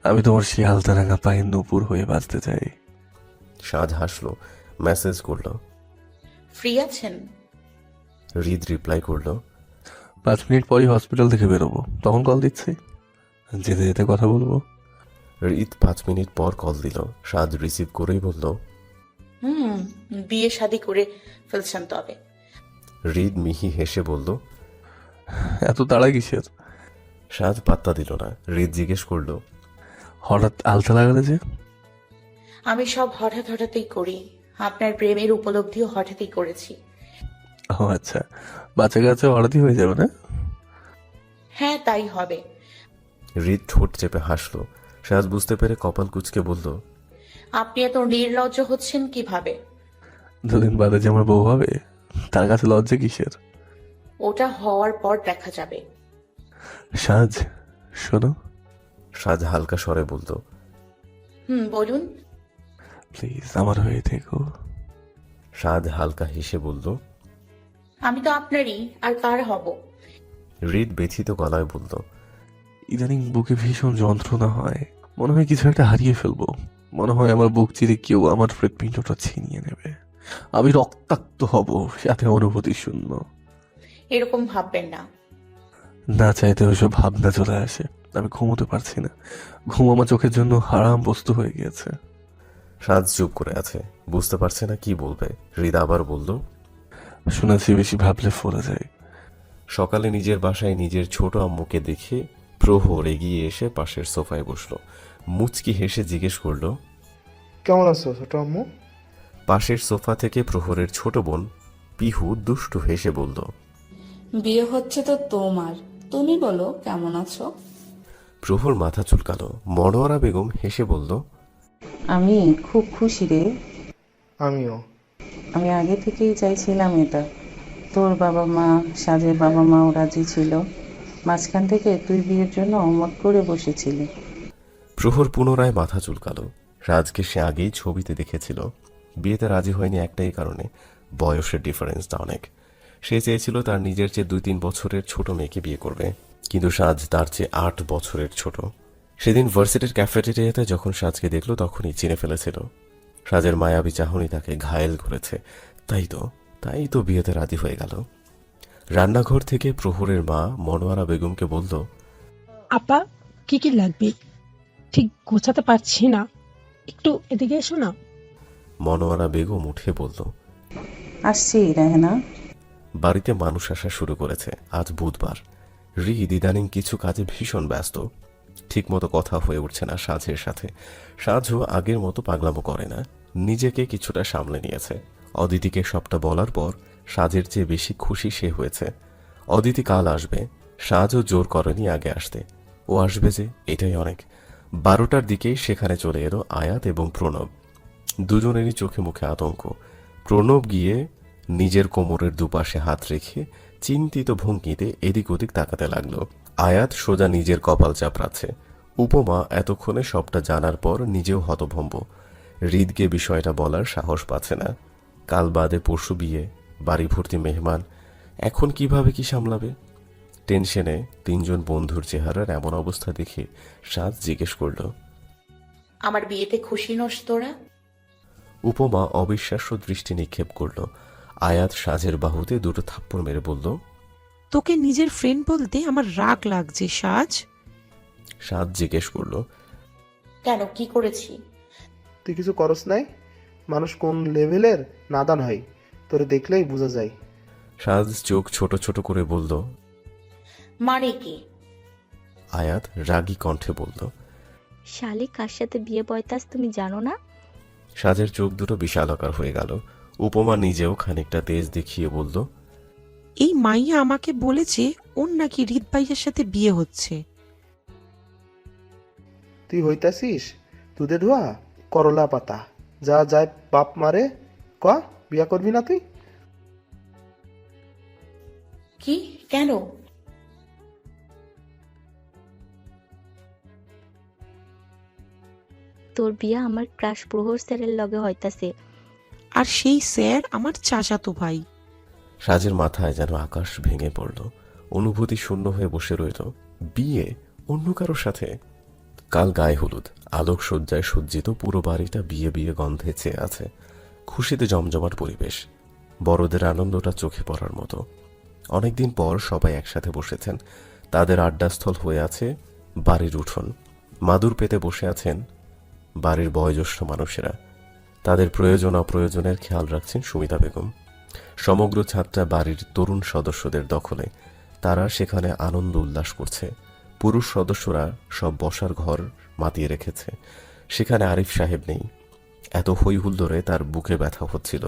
আমি তোমার সেই আলতা রাঙা পায়ে নূপুর হয়ে বাঁচতে চাই। সাজ হাসলো, মেসেজ করলো। ফ্রি আছেন? হৃদ রিপ্লাই করলো, 5 মিনিট পরই হসপিটাল থেকে বেরোবো, তখন কল দিচ্ছি, যেতে যেতে কথা বলবো। হৃদ 5 মিনিট পর কল দিল। সাজ রিসিভ করেই বলল, বিয়ে শাদী করে ফেলছেন তবে। হৃদ মিহি হেসে বলল, এত তাড়া কিসের? সাজ পাত্তা দিল না। হৃদ জিজ্ঞেস করলো, হঠাৎ আলতা লাগালে যে? আমি সব হঠাৎ হঠাৎই করি। আপনার প্রেমের উপলব্ধিও হঠাৎই করেছি। ও আচ্ছা, বাচ্চা কাচ্চা হঠাৎই হয়ে যাবে না? হ্যাঁ, তাই হবে। হৃদ ঠোঁট চেপে হাসলো। সাজ বুঝতে পেরে কপাল কুঁচকে বলল, আপনি এত নির্লজ্জ হচ্ছেন কিভাবে? 2 দিন বাদে যে আমার বউ হবে, তার কাছে লজ্জা কিসের? ওটা হওয়ার পর দেখা যাবে। সাজ শোনো। সাজ হালকা স্বরে বলল, বলুন। প্লিজ আমার হয়ে থেকো। সাজ হালকা হেসে বলল, আমি তো আপনারই, আর কার হব? হৃদ ব্যথিত গলায় বলল, ইদানিং বুকে ভীষণ যন্ত্রণা হয়, মনে হয় কিছু একটা হারিয়ে ফেলবো। মনে হয় আমার বুক চিরে কেউ আমার হৃৎপিণ্ডটা ছিনিয়ে নেবে। আমি রক্তাক্ত হব, সাথে অনুভূতি শূন্য। এরকম ভাববেন না। না চাইতে ওইসব ভাবনা চলে আসে। আমি ঘুমোতে পারছি না। ঘুম আমার চোখের জন্য হারাম বস্তু হয়ে গিয়েছে। সাজ চুপ করে আছে, বুঝতে পারছে না কি বলবে। হৃদ আবার বলল, শুনেছি বেশি ভাবলে ফলে যায়। সকালে নিজের বাসায় নিজের ছোট আম্মুকে দেখে প্রহর এগিয়ে এসে পাশের সোফায় বসলো। মুচকি হেসে জিজ্ঞেস করলো, কেমন আছো ছোট আম্মু? পাশের সোফা থেকে প্রহরের ছোট বোন পিহু দুষ্টু হেসে বলল, বিয়ে হচ্ছে তো তোমার, তুমি বলো কেমন আছো? প্রহর মাথা চুলকালো। মনোয়ারা বেগম হেসে বলল, আমি খুব খুশি রে। আমিও। আমি আগে থেকেই চাইছিলাম এটা। তোর বাবা মা, সাজের বাবা মাও রাজি ছিল। মাঝখান থেকে তুই বিয়ের জন্য অমত করে বসেছিলি। প্রহর পুনরায় মাথা চুলকালো। রাজকে সে আগেই ছবিতে দেখেছিল। বিয়েতে রাজি হয়নি একটাই কারণে, বয়সের ডিফারেন্সটা অনেক। সে চেয়েছিল তার নিজের চেয়ে 2-3 বছরের ছোট মেয়েকে বিয়ে করবে, কিন্তু সাজ তার চেয়ে 8 বছরের ছোট। সেদিন ভার্সিটির ক্যাফেটেরিয়াতে যখন সাজকে দেখলো তখনই চিনে ফেলেছিল। সাজের মায়াবী চাহনি তাকে ঘায়েল করেছে। তাই তো বিয়েতে রাজি হয়ে গেল। রান্নাঘর থেকে প্রহরের মা মনোয়ারা বেগমকে বলল, আপা, কি কি লাগবে ঠিক গোছাতে পারছি না, একটু এদিকে এসো না। মনোয়ারা বেগম উঠে বলল, আসছি রেহেনা। বাড়িতে মানুষ আসা শুরু করেছে। আজ বুধবার। হৃদ ইদানিং কিছু কাজে ভীষণ ব্যস্ত। ঠিকমতো কথা হয়ে উঠছে না সাজের সাথে। সাজও আগের মতো পাগলামো করে না, নিজেকে কিছুটা সামলে নিয়েছে। অদিতিকে সবটা বলার পর সাজের চেয়ে বেশি খুশি সে হয়েছে। অদিতি কাল আসবে। সাজও জোর করেনি আগে আসতে। ও আসবে যে, এটাই অনেক। 12টার দিকেই সেখানে চলে এলো আয়াত এবং প্রণব। দুজনেরই চোখে মুখে আতঙ্ক। প্রণব গিয়ে নিজের কোমরের দুপাশে হাত রেখে চিন্তিত ভঙ্গিতে এদিক ওদিক তাকাতে লাগলো। আয়াত সোজা নিজের কপাল চাপড়াচ্ছে। উপমা এতক্ষণে সবটা জানার পর নিজেও হতভম্ব। হৃদকে বিষয়টা বলার সাহস পাচ্ছে না। কাল বাদে পরশু বিয়ে, বাড়ি ভর্তি মেহমান। এখন কিভাবে কি সামলাবে? টেনশনে 3 জন বন্ধুর চেহারার এমন অবস্থা দেখে সাজ জিজ্ঞেস করল, আমার বিয়েতে খুশি নস তোরা? উপমা অবিশ্বাস্য দৃষ্টি নিক্ষেপ করল। আয়াত সাজের বাহুতে 2 থাপ্পড় মেরে বলল, তোকে নিজের ফ্রেন্ড বলতে আমার রাগ লাগছে সাজ। সাজ জিজ্ঞেস করল, কেন, কি করেছি? তুই কিছু করস নাই? মানুষ কোন লেভেলের নাদান হয় তোরে দেখলেই বোঝা যায়। সাজ চোখ ছোট ছোট করে বলল, মানে কি? আয়াত রাগী কণ্ঠে বলল। শালিক কার সাথে বিয়ে বয়তাস তুমি জানো না? সাজের চোখ দুটো বিশালাকার হয়ে গেল। উপমা নিজেও খানিকটা তেজ দেখিয়ে বলল। এই মাইয়া আমাকে বলেছে ওর নাকি হৃদ ভাইয়ের সাথে বিয়ে হচ্ছে। তুই হইতাছিস দুধে ধোয়া করলা পাতা, যা যায় বাপ মারে। ক, বিয়া করবি না তুই? কি? কেন? তোর বিয়া আমার ক্রাশ প্রহর স্যারের লগে হইতাছে। আর সেই স্যার আমার চাচাতো ভাই। সাজের মাথায় যেন আকাশ ভেঙে পড়ল। অনুভূতি শূন্য হয়ে বসে রইল। বিয়ে অন্য কারোর সাথে? কাল গায়ে হলুদ, আলোকসজ্জায় সজ্জিত পুরো বাড়িটা বিয়ে বিয়ে গন্ধে চেয়ে আছে। খুশিতে জমজমাট পরিবেশ, বড়দের আনন্দটা চোখে পড়ার মতো। অনেকদিন পর সবাই একসাথে বসেছেন। তাদের আড্ডাস্থল হয়ে আছে বাড়ির উঠোন। মাদুর পেতে বসে আছেন বাড়ির বয়োজ্যেষ্ঠ মানুষেরা। তাদের প্রয়োজন অপ্রয়োজনের খেয়াল রাখছেন সুমিতা বেগম। সমগ্র ছাদটা বাড়ির তরুণ সদস্যদের দখলে। তারা সেখানে আনন্দ উল্লাস করছে। পুরুষ সদস্যরা সব বসার ঘর মাতিয়ে রেখেছে। সেখানে আরিফ সাহেব নেই। এত হই হুল্লোড়ে তার বুকে ব্যথা হচ্ছিল,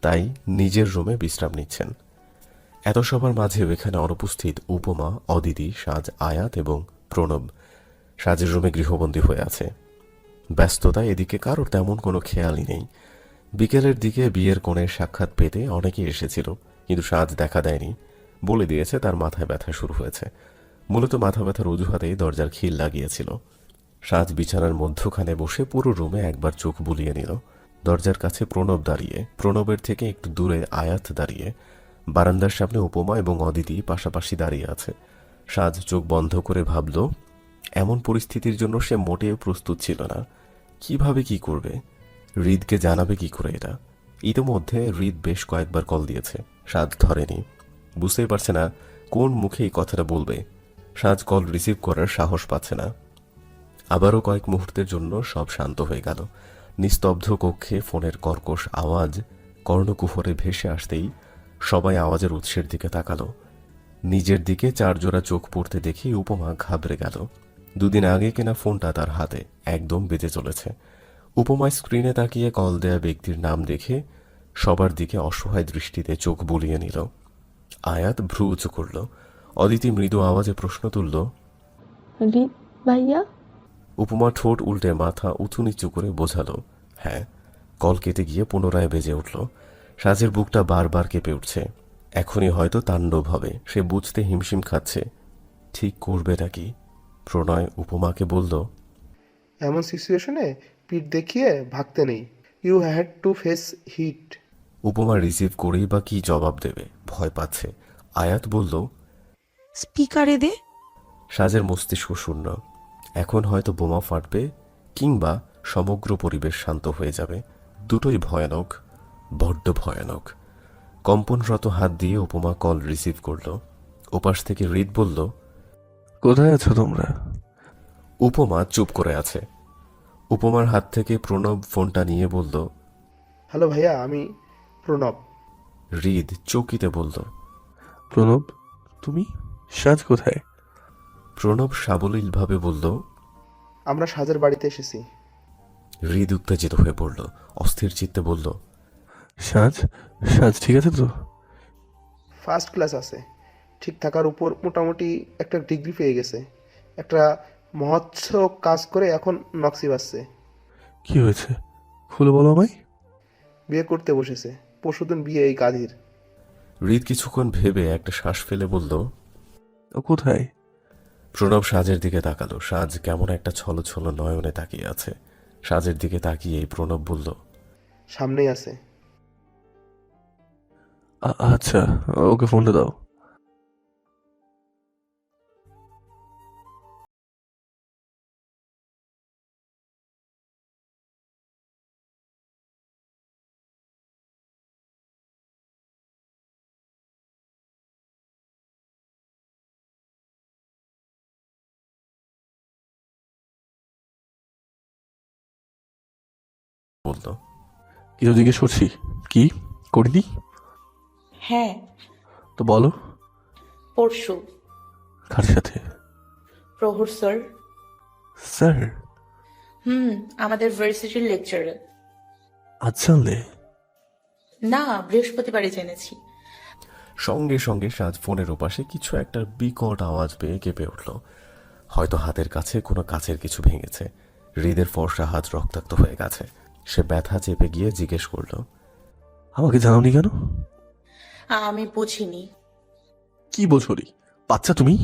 তাই নিজের রুমে বিশ্রাম নিচ্ছেন। এত সবার মাঝেও এখানে অনুপস্থিত উপমা, অদিতি, সাজ, আয়াত এবং প্রণব। সাজের রুমে গৃহবন্দী হয়ে আছে। ব্যস্ততায় এদিকে কারোর তেমন কোনো খেয়ালই নেই। বিকেলের দিকে বিয়ের কোণের সাক্ষাৎ পেতে অনেকেই এসেছিল, কিন্তু সাজ দেখা দেয়নি। বলে দিয়েছে তার মাথায় ব্যথা শুরু হয়েছে। মূলত মাথা ব্যথার অজুহাতেই দরজার খিল লাগিয়েছিল। সাজ বিছানার মধ্যখানে বসে পুরো রুমে একবার চোখ বুলিয়ে নিল। দরজার কাছে প্রণব দাঁড়িয়ে, প্রণবের থেকে একটু দূরে আয়াত দাঁড়িয়ে, বারান্দার সামনে উপমা এবং অদিতি পাশাপাশি দাঁড়িয়ে আছে। সাজ চোখ বন্ধ করে ভাবল, এমন পরিস্থিতির জন্য সে মোটেও প্রস্তুত ছিল না। কিভাবে কি করবে? হৃদকে জানাবে কি করে এটা? ইতিমধ্যে হৃদ বেশ কয়েকবার কল দিয়েছে, সাজ ধরেনি। বুঝতেই পারছে না কোন মুখে এই কথাটা বলবে। সাজ কল রিসিভ করার সাহস পাচ্ছে না। আবারও কয়েক মুহূর্তের জন্য সব শান্ত হয়ে গেল। নিস্তব্ধ কক্ষে ফোনের কর্কশ আওয়াজ কর্ণকুহরে ভেসে আসতেই সবাই আওয়াজের উৎসের দিকে তাকালো। নিজের দিকে চারজোড়া চোখ পড়তে দেখে উপমা ঘাবড়ে গেল। দুদিন আগে কেনা ফোনটা তার হাতে একদম বেজে চলেছে। উপমা স্ক্রিনে তাকিয়ে কল দেয়া ব্যক্তির নাম দেখে সবার দিকে অসহায় দৃষ্টিতে চোখ বুলিয়ে নিল। আয়াত ভ্রু উঁচু করল। অদিতি মৃদু আওয়াজে প্রশ্ন তুলল, হৃদ ভাইয়া? উপমা ঠোঁট উল্টে মাথা উঁচু নিচু করে বোঝালো হ্যাঁ। কল কেটে গিয়ে পুনরায় বেজে উঠল। সাজের বুকটা বারবার কেঁপে উঠছে। এখনই হয়তো তাণ্ডব হবে। সে বুঝতে হিমশিম খাচ্ছে। ঠিক করবে নাকি? প্রণয় উপমাকে বলল, এমন সিচুয়েশনে পিঠ দেখিয়ে ভাগতে নেই। You had to face it. উপমা রিসিভ করেই বা কি জবাব দেবে, ভয় পাচ্ছে। আয়াত বলল, স্পিকারে দে। সাজের মস্তিষ্ক শূন্য। এখন হয়তো বোমা ফাটবে কিংবা সমগ্র পরিবেশ শান্ত হয়ে যাবে। দুটোই ভয়ানক, বড্ড ভয়ানক। কম্পনরত হাত দিয়ে উপমা কল রিসিভ করল। ওপাশ থেকে হৃদ বলল, কোথায় আছো তোমরা? উপমা চুপ করে আছে। উপমার হাত থেকে প্রণব ফোনটা নিয়ে বলল, হ্যালো ভাইয়া, আমি প্রণব। হৃদ চকিতে বলল, প্রণব তুমি? সাজ কোথায়? প্রণব সাবলীলভাবে বলল, আমরা সাজের বাড়িতে এসেছি। হৃদ উত্তেজিত হয়ে পড়ল। অস্থির চিত্তে বলল, সাজ সাজ ঠিক আছে তো? ফার্স্ট ক্লাস আছে, ঠিক থাকার উপর মোটামুটি একটা ডিগ্রি পেয়ে গেছে। একটা মহৎস কাজ করে এখন নকশি বাজছে। কি হয়েছে খুলে বলো আমায়। বিয়ে করতে বসেছে, পরশুদিন বিয়ে এই কাঁধের। হৃদ কিছুক্ষণ ভেবে একটা শ্বাস ফেলে বলল, ও কোথায়? প্রণব সাজের দিকে তাকালো। সাজ কেমন একটা ছলো ছলো নয়নে তাকিয়ে আছে। সাজের দিকে তাকিয়ে প্রণব বলল, সামনেই আছে। আচ্ছা, ওকে ফোনটা দাও। বলল, কিছু জিজ্ঞেস করছি? কি করিনি? হ্যাঁ, তো বলো। পরশু। কার সাথে? প্রহুর স্যার। স্যার? আমাদের ভার্সিটির লেকচারার। আজ জানলে? না, বৃহস্পতিবারে জেনেছি। সঙ্গে সঙ্গে সাজ ফোনের ওপাশে কিছু একটা বিকট আওয়াজ পেয়ে কেঁপে উঠল। হয়তো হাতের কাছে কোনো কাছের কিছু ভেঙেছে। হৃদের ফর্সা হাত রক্তাক্ত হয়ে গেছে। সে ব্যথা চেপে গিয়ে জিজ্ঞেস করল, আমাকে জানাওনি কেন? আমি বুঝিনি। কি বোঝরি? বাচ্চা তুমি?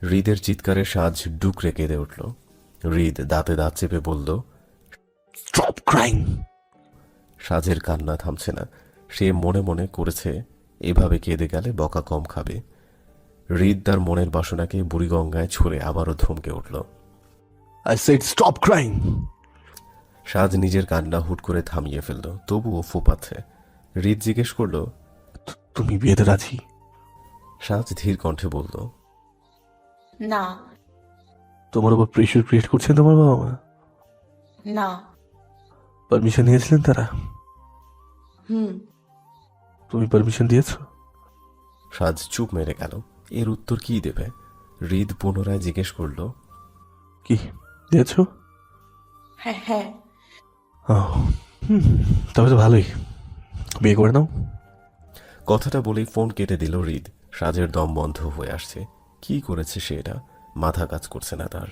হৃদের চিৎকারে সাজ ডুকরে কেঁদে উঠল। হৃদ দাঁতে দাঁত চেপে বলল, স্টপ ক্রাইং। সাজের কান্না থামছে না। সে মনে মনে করেছে এভাবে কেঁদে গেলে বকা কম খাবে। হৃদ তার মনের বাসনাকে বুড়িগঙ্গায় ছুঁড়ে আবারও ধমকে উঠল। I said stop crying. সাজ নিজের কান্না হুট করে থামিয়ে ফেলল, তবুও ফোপাচ্ছে। হৃদ জিজ্ঞেস করল, তুমি বিয়েতে রাজি? সাজ ধীর কণ্ঠে বলল, না। তোমার উপর প্রেশার ক্রিয়েট করছেন তোমার বাবা মা? না। পারমিশন নিয়েছিলেন তারা? তুমি পারমিশন দিয়েছো? সাজ চুপ মেরে গেল। এর উত্তর কি দেবে? হৃদ পুনরায় জিজ্ঞেস করল, কি দিয়েছো? হ্যাঁ। তবে তো ভালোই, বিয়ে করে নাও। কথাটা বলেই ফোন কেটে দিল হৃদ। সাজের দম বন্ধ হয়ে আসছে। কি করেছে সে? এটা মাথা কাজ করছে না তার।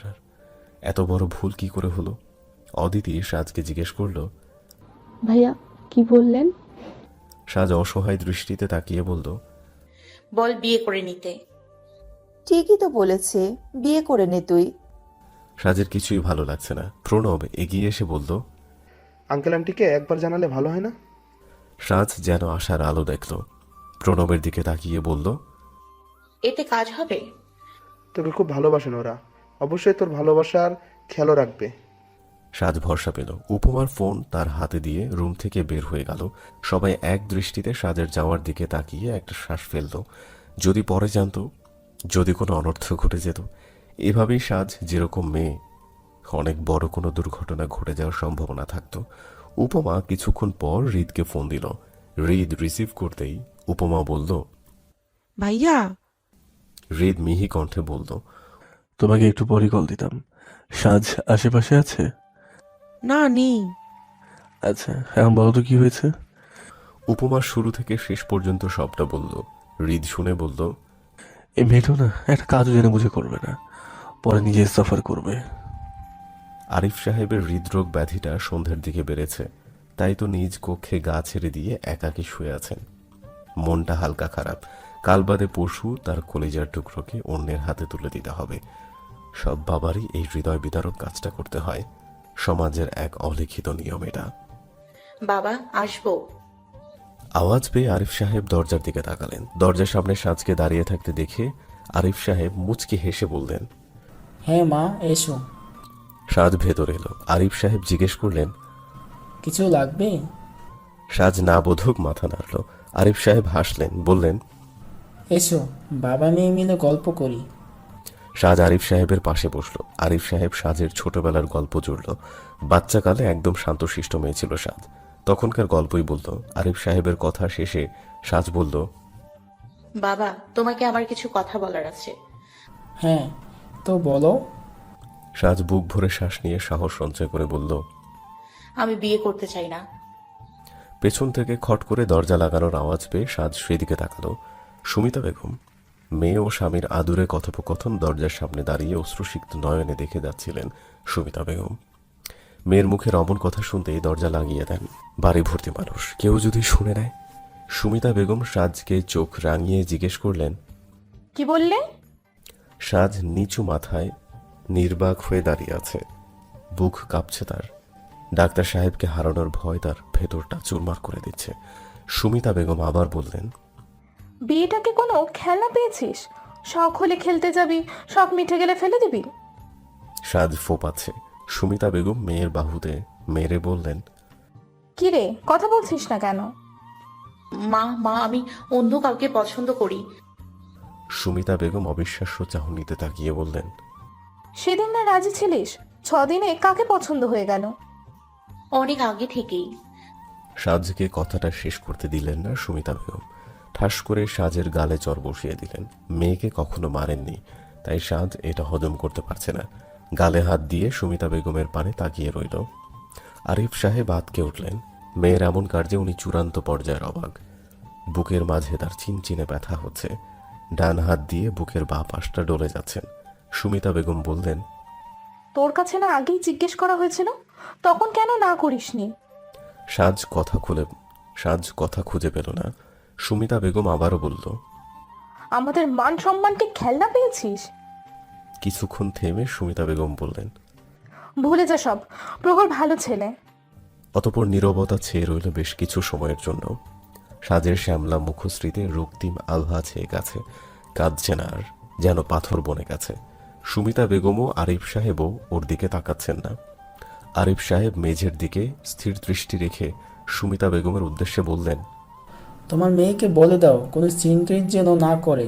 এত বড় ভুল কি করে হলো? অদিতি সাজকে জিজ্ঞেস করল, ভাইয়া কি বললেন? সাজ অসহায় দৃষ্টিতে তাকিয়ে বলল, বল বিয়ে করে নিতে। ঠিকই তো বলেছে, বিয়ে করে নে তুই। সাজের কিছুই ভালো লাগছে না। প্রণব এগিয়ে এসে বলল, আঙ্কেল আন্টিকে একবার জানালে ভালো হয় না? সাজ যেন আশার আলো দেখল। প্রণবের দিকে তাকিয়ে বলল, এতে কাজ হবে? তোকে খুব ভালোবাসেন ওরা, অবশ্যই তোর ভালোবাসার খেয়ালও রাখবে। সাজ ভরসা পেল। উপমার ফোন তার হাতে দিয়ে রুম থেকে বের হয়ে গেল। সবাই এক দৃষ্টিতে সাজের যাওয়ার দিকে তাকিয়ে একটা শ্বাস ফেলল। যদি পরে জানতো, যদি কোনো অনর্থ ঘটে যেত। এভাবেই সাজ যেরকম মেয়ে, অনেক বড় কোনো দুর্ঘটনা ঘটে যাওয়ার সম্ভাবনা থাকতো। উপমা কিছুক্ষণ পর হৃদকে ফোন দিল। হৃদ রিসিভ করতেই উপমা বলল, ভাইয়া। হৃদ মিহি কণ্ঠে বলল, তোমাকে একটু পরে কল দিতাম। সাজ আশেপাশে আছে? না, নেই। আচ্ছা, এখন বলো তো কি হয়েছে? উপমা শুরু থেকে শেষ পর্যন্ত সবটা বলল। হৃদ শুনে বলল, এই মেয়েটাও না একটা কাজও জেনে বুঝে করবে না, পরে নিজে সাফার করবে। আরিফ সাহেবের হৃদরোগ ব্যাধিটা সন্ধ্যের দিকে বেড়েছে। তাই তো নিজ কক্ষে গা ছেড়ে দিয়ে একাকী শুয়ে আছেন। মনটা হালকা খারাপ। কাল বাদে পরশু তার কলিজার টুকরোকে অন্যের হাতে তুলে দিতে হবে। সব বাবারই এই হৃদয় বিদারক কাজটা করতে হয়। সমাজের এক অলিখিত নিয়ম এটা। বাবা, আসবো। আওয়াজ পেয়ে আরিফ সাহেব দরজার দিকে তাকালেন। দরজার সামনে সাজকে দাঁড়িয়ে থাকতে দেখে আরিফ সাহেব মুচকি হেসে বললেন, হ্যাঁ মা, এসো। সাজ ভেতর এলো। আরিফ সাহেব জিজ্ঞেস করলেন, কিছু লাগবে? সাজ না বোধক মাথা নাড়ল। আরিফ সাহেব হাসলেন, বললেন, এসো, বাবা মেয়ে মিলে গল্প করি। সাজ আরিফ সাহেবের পাশে বসলো। আরিফ সাহেব সাজের ছোটবেলার গল্প জুড়ল। বাচ্চাকালে একদম শান্তশিষ্ট মেয়ে ছিল সাজ। তখনকার গল্পই বলতো। আরিফ সাহেবের কথা শেষে সাজ বলল, বাবা, তোমাকে আমার কিছু কথা বলার আছে। হ্যাঁ, তো বলো। সাজ বুক ভরে শ্বাস নিয়ে সাহস সঞ্চয় করে বলল, আমি বিয়ে করতে চাই না। পেছন থেকে খট করে দরজা লাগানোর আওয়াজ পেয়ে সাজ সেদিকে তাকালো। সুমিতা বেগম মেয়ে ও স্বামীর আদুরে কথোপকথন দরজার সামনে দাঁড়িয়ে অশ্রুসিক্ত নয়নে দেখে যাচ্ছিলেন সুমিতা বেগম। মেয়ের মুখের অমন কথা শুনতেই দরজা লাগিয়ে দেন। বাড়ি ভর্তি মানুষ, কেউ যদি শুনে নেয়। সুমিতা বেগম সাজকে চোখ রাঙিয়ে জিজ্ঞেস করলেন, কি বললে? সাজ নিচু মাথায় নির্বাক হয়ে দাঁড়িয়ে আছে। বুক কাঁপছে তার। ডাক্তার সাহেবকে হারানোর ভয় তার ভেতরটা চুরমার করে দিচ্ছে। সুমিতা বেগম আবার বললেন, বিয়েটাকে কোনো খেলনা পেয়েছিস? শখ হলে খেলতে যাবি, শখ মিটে গেলে ফেলে দিবি। সাজ ফোপাচ্ছে। সুমিতা বেগম মেয়ের বাহুতে মেরে বললেন, কি রে, কথা বলছিস না কেন? মা, আমি অন্য কাউকে পছন্দ করি। সুমিতা বেগম অবিশ্বাস্য চাহনিতে তাকিয়ে বললেন, সেদিন না রাজি ছিলিস, 6 দিনে কাকে পছন্দ হয়ে গেল? অনেক আগে থেকেই। সাজকে কথাটা শেষ করতে দিলেন না সুমিতা বেগম। ঠাস করে সাজের গালে চর বসিয়ে দিলেন। মেয়েকে কখনো মারেননি, তাই সাজ এটা হজম করতে পারছে না। গালে হাত দিয়ে সুমিতা বেগমের পানে তাকিয়ে রইল। আরিফ সাহেব আতকে উঠলেন। মেয়ের এমন কার্যে উনি চূড়ান্ত পর্যায়ের অবাক। বুকের মাঝে তার চিনচিনে ব্যথা হচ্ছে। ডান হাত দিয়ে বুকের বাঁ পাশটা ডলে যাচ্ছেন। সুমিতা বেগম বললেন, তোর কাছে না আগেই জিজ্ঞেস করা হয়েছিল, তখন কেন না করিসনি? সাজ কথা খুঁজে পেল না। সুমিতা বেগম আবারও বলল, আমাদের মান সম্মানকে খেলনা পেয়েছিস? কিছুক্ষণ থেমে সুমিতা বেগম বললেন, ভুলে যা সব, প্রহর ভালো ছেলে। অতঃপর নীরবতা ছেয়ে রইল বেশ কিছু সময়ের জন্য। সাজের শ্যামলা মুখশ্রীতে রক্তিম আলহা ছেয়ে গেছে, কাঁদছে না আর, যেন পাথর বনে গেছে। সুমিতা বেগমও আরিফ সাহেবও ওর দিকে তাকাচ্ছেন না। আরিফ সাহেব মেঝের দিকে স্থির দৃষ্টি রেখে সুমিতা বেগমের উদ্দেশ্যে বললেন, তোমার মেয়েকে বলে দাও কোনো চিন্তিত যেন না করে।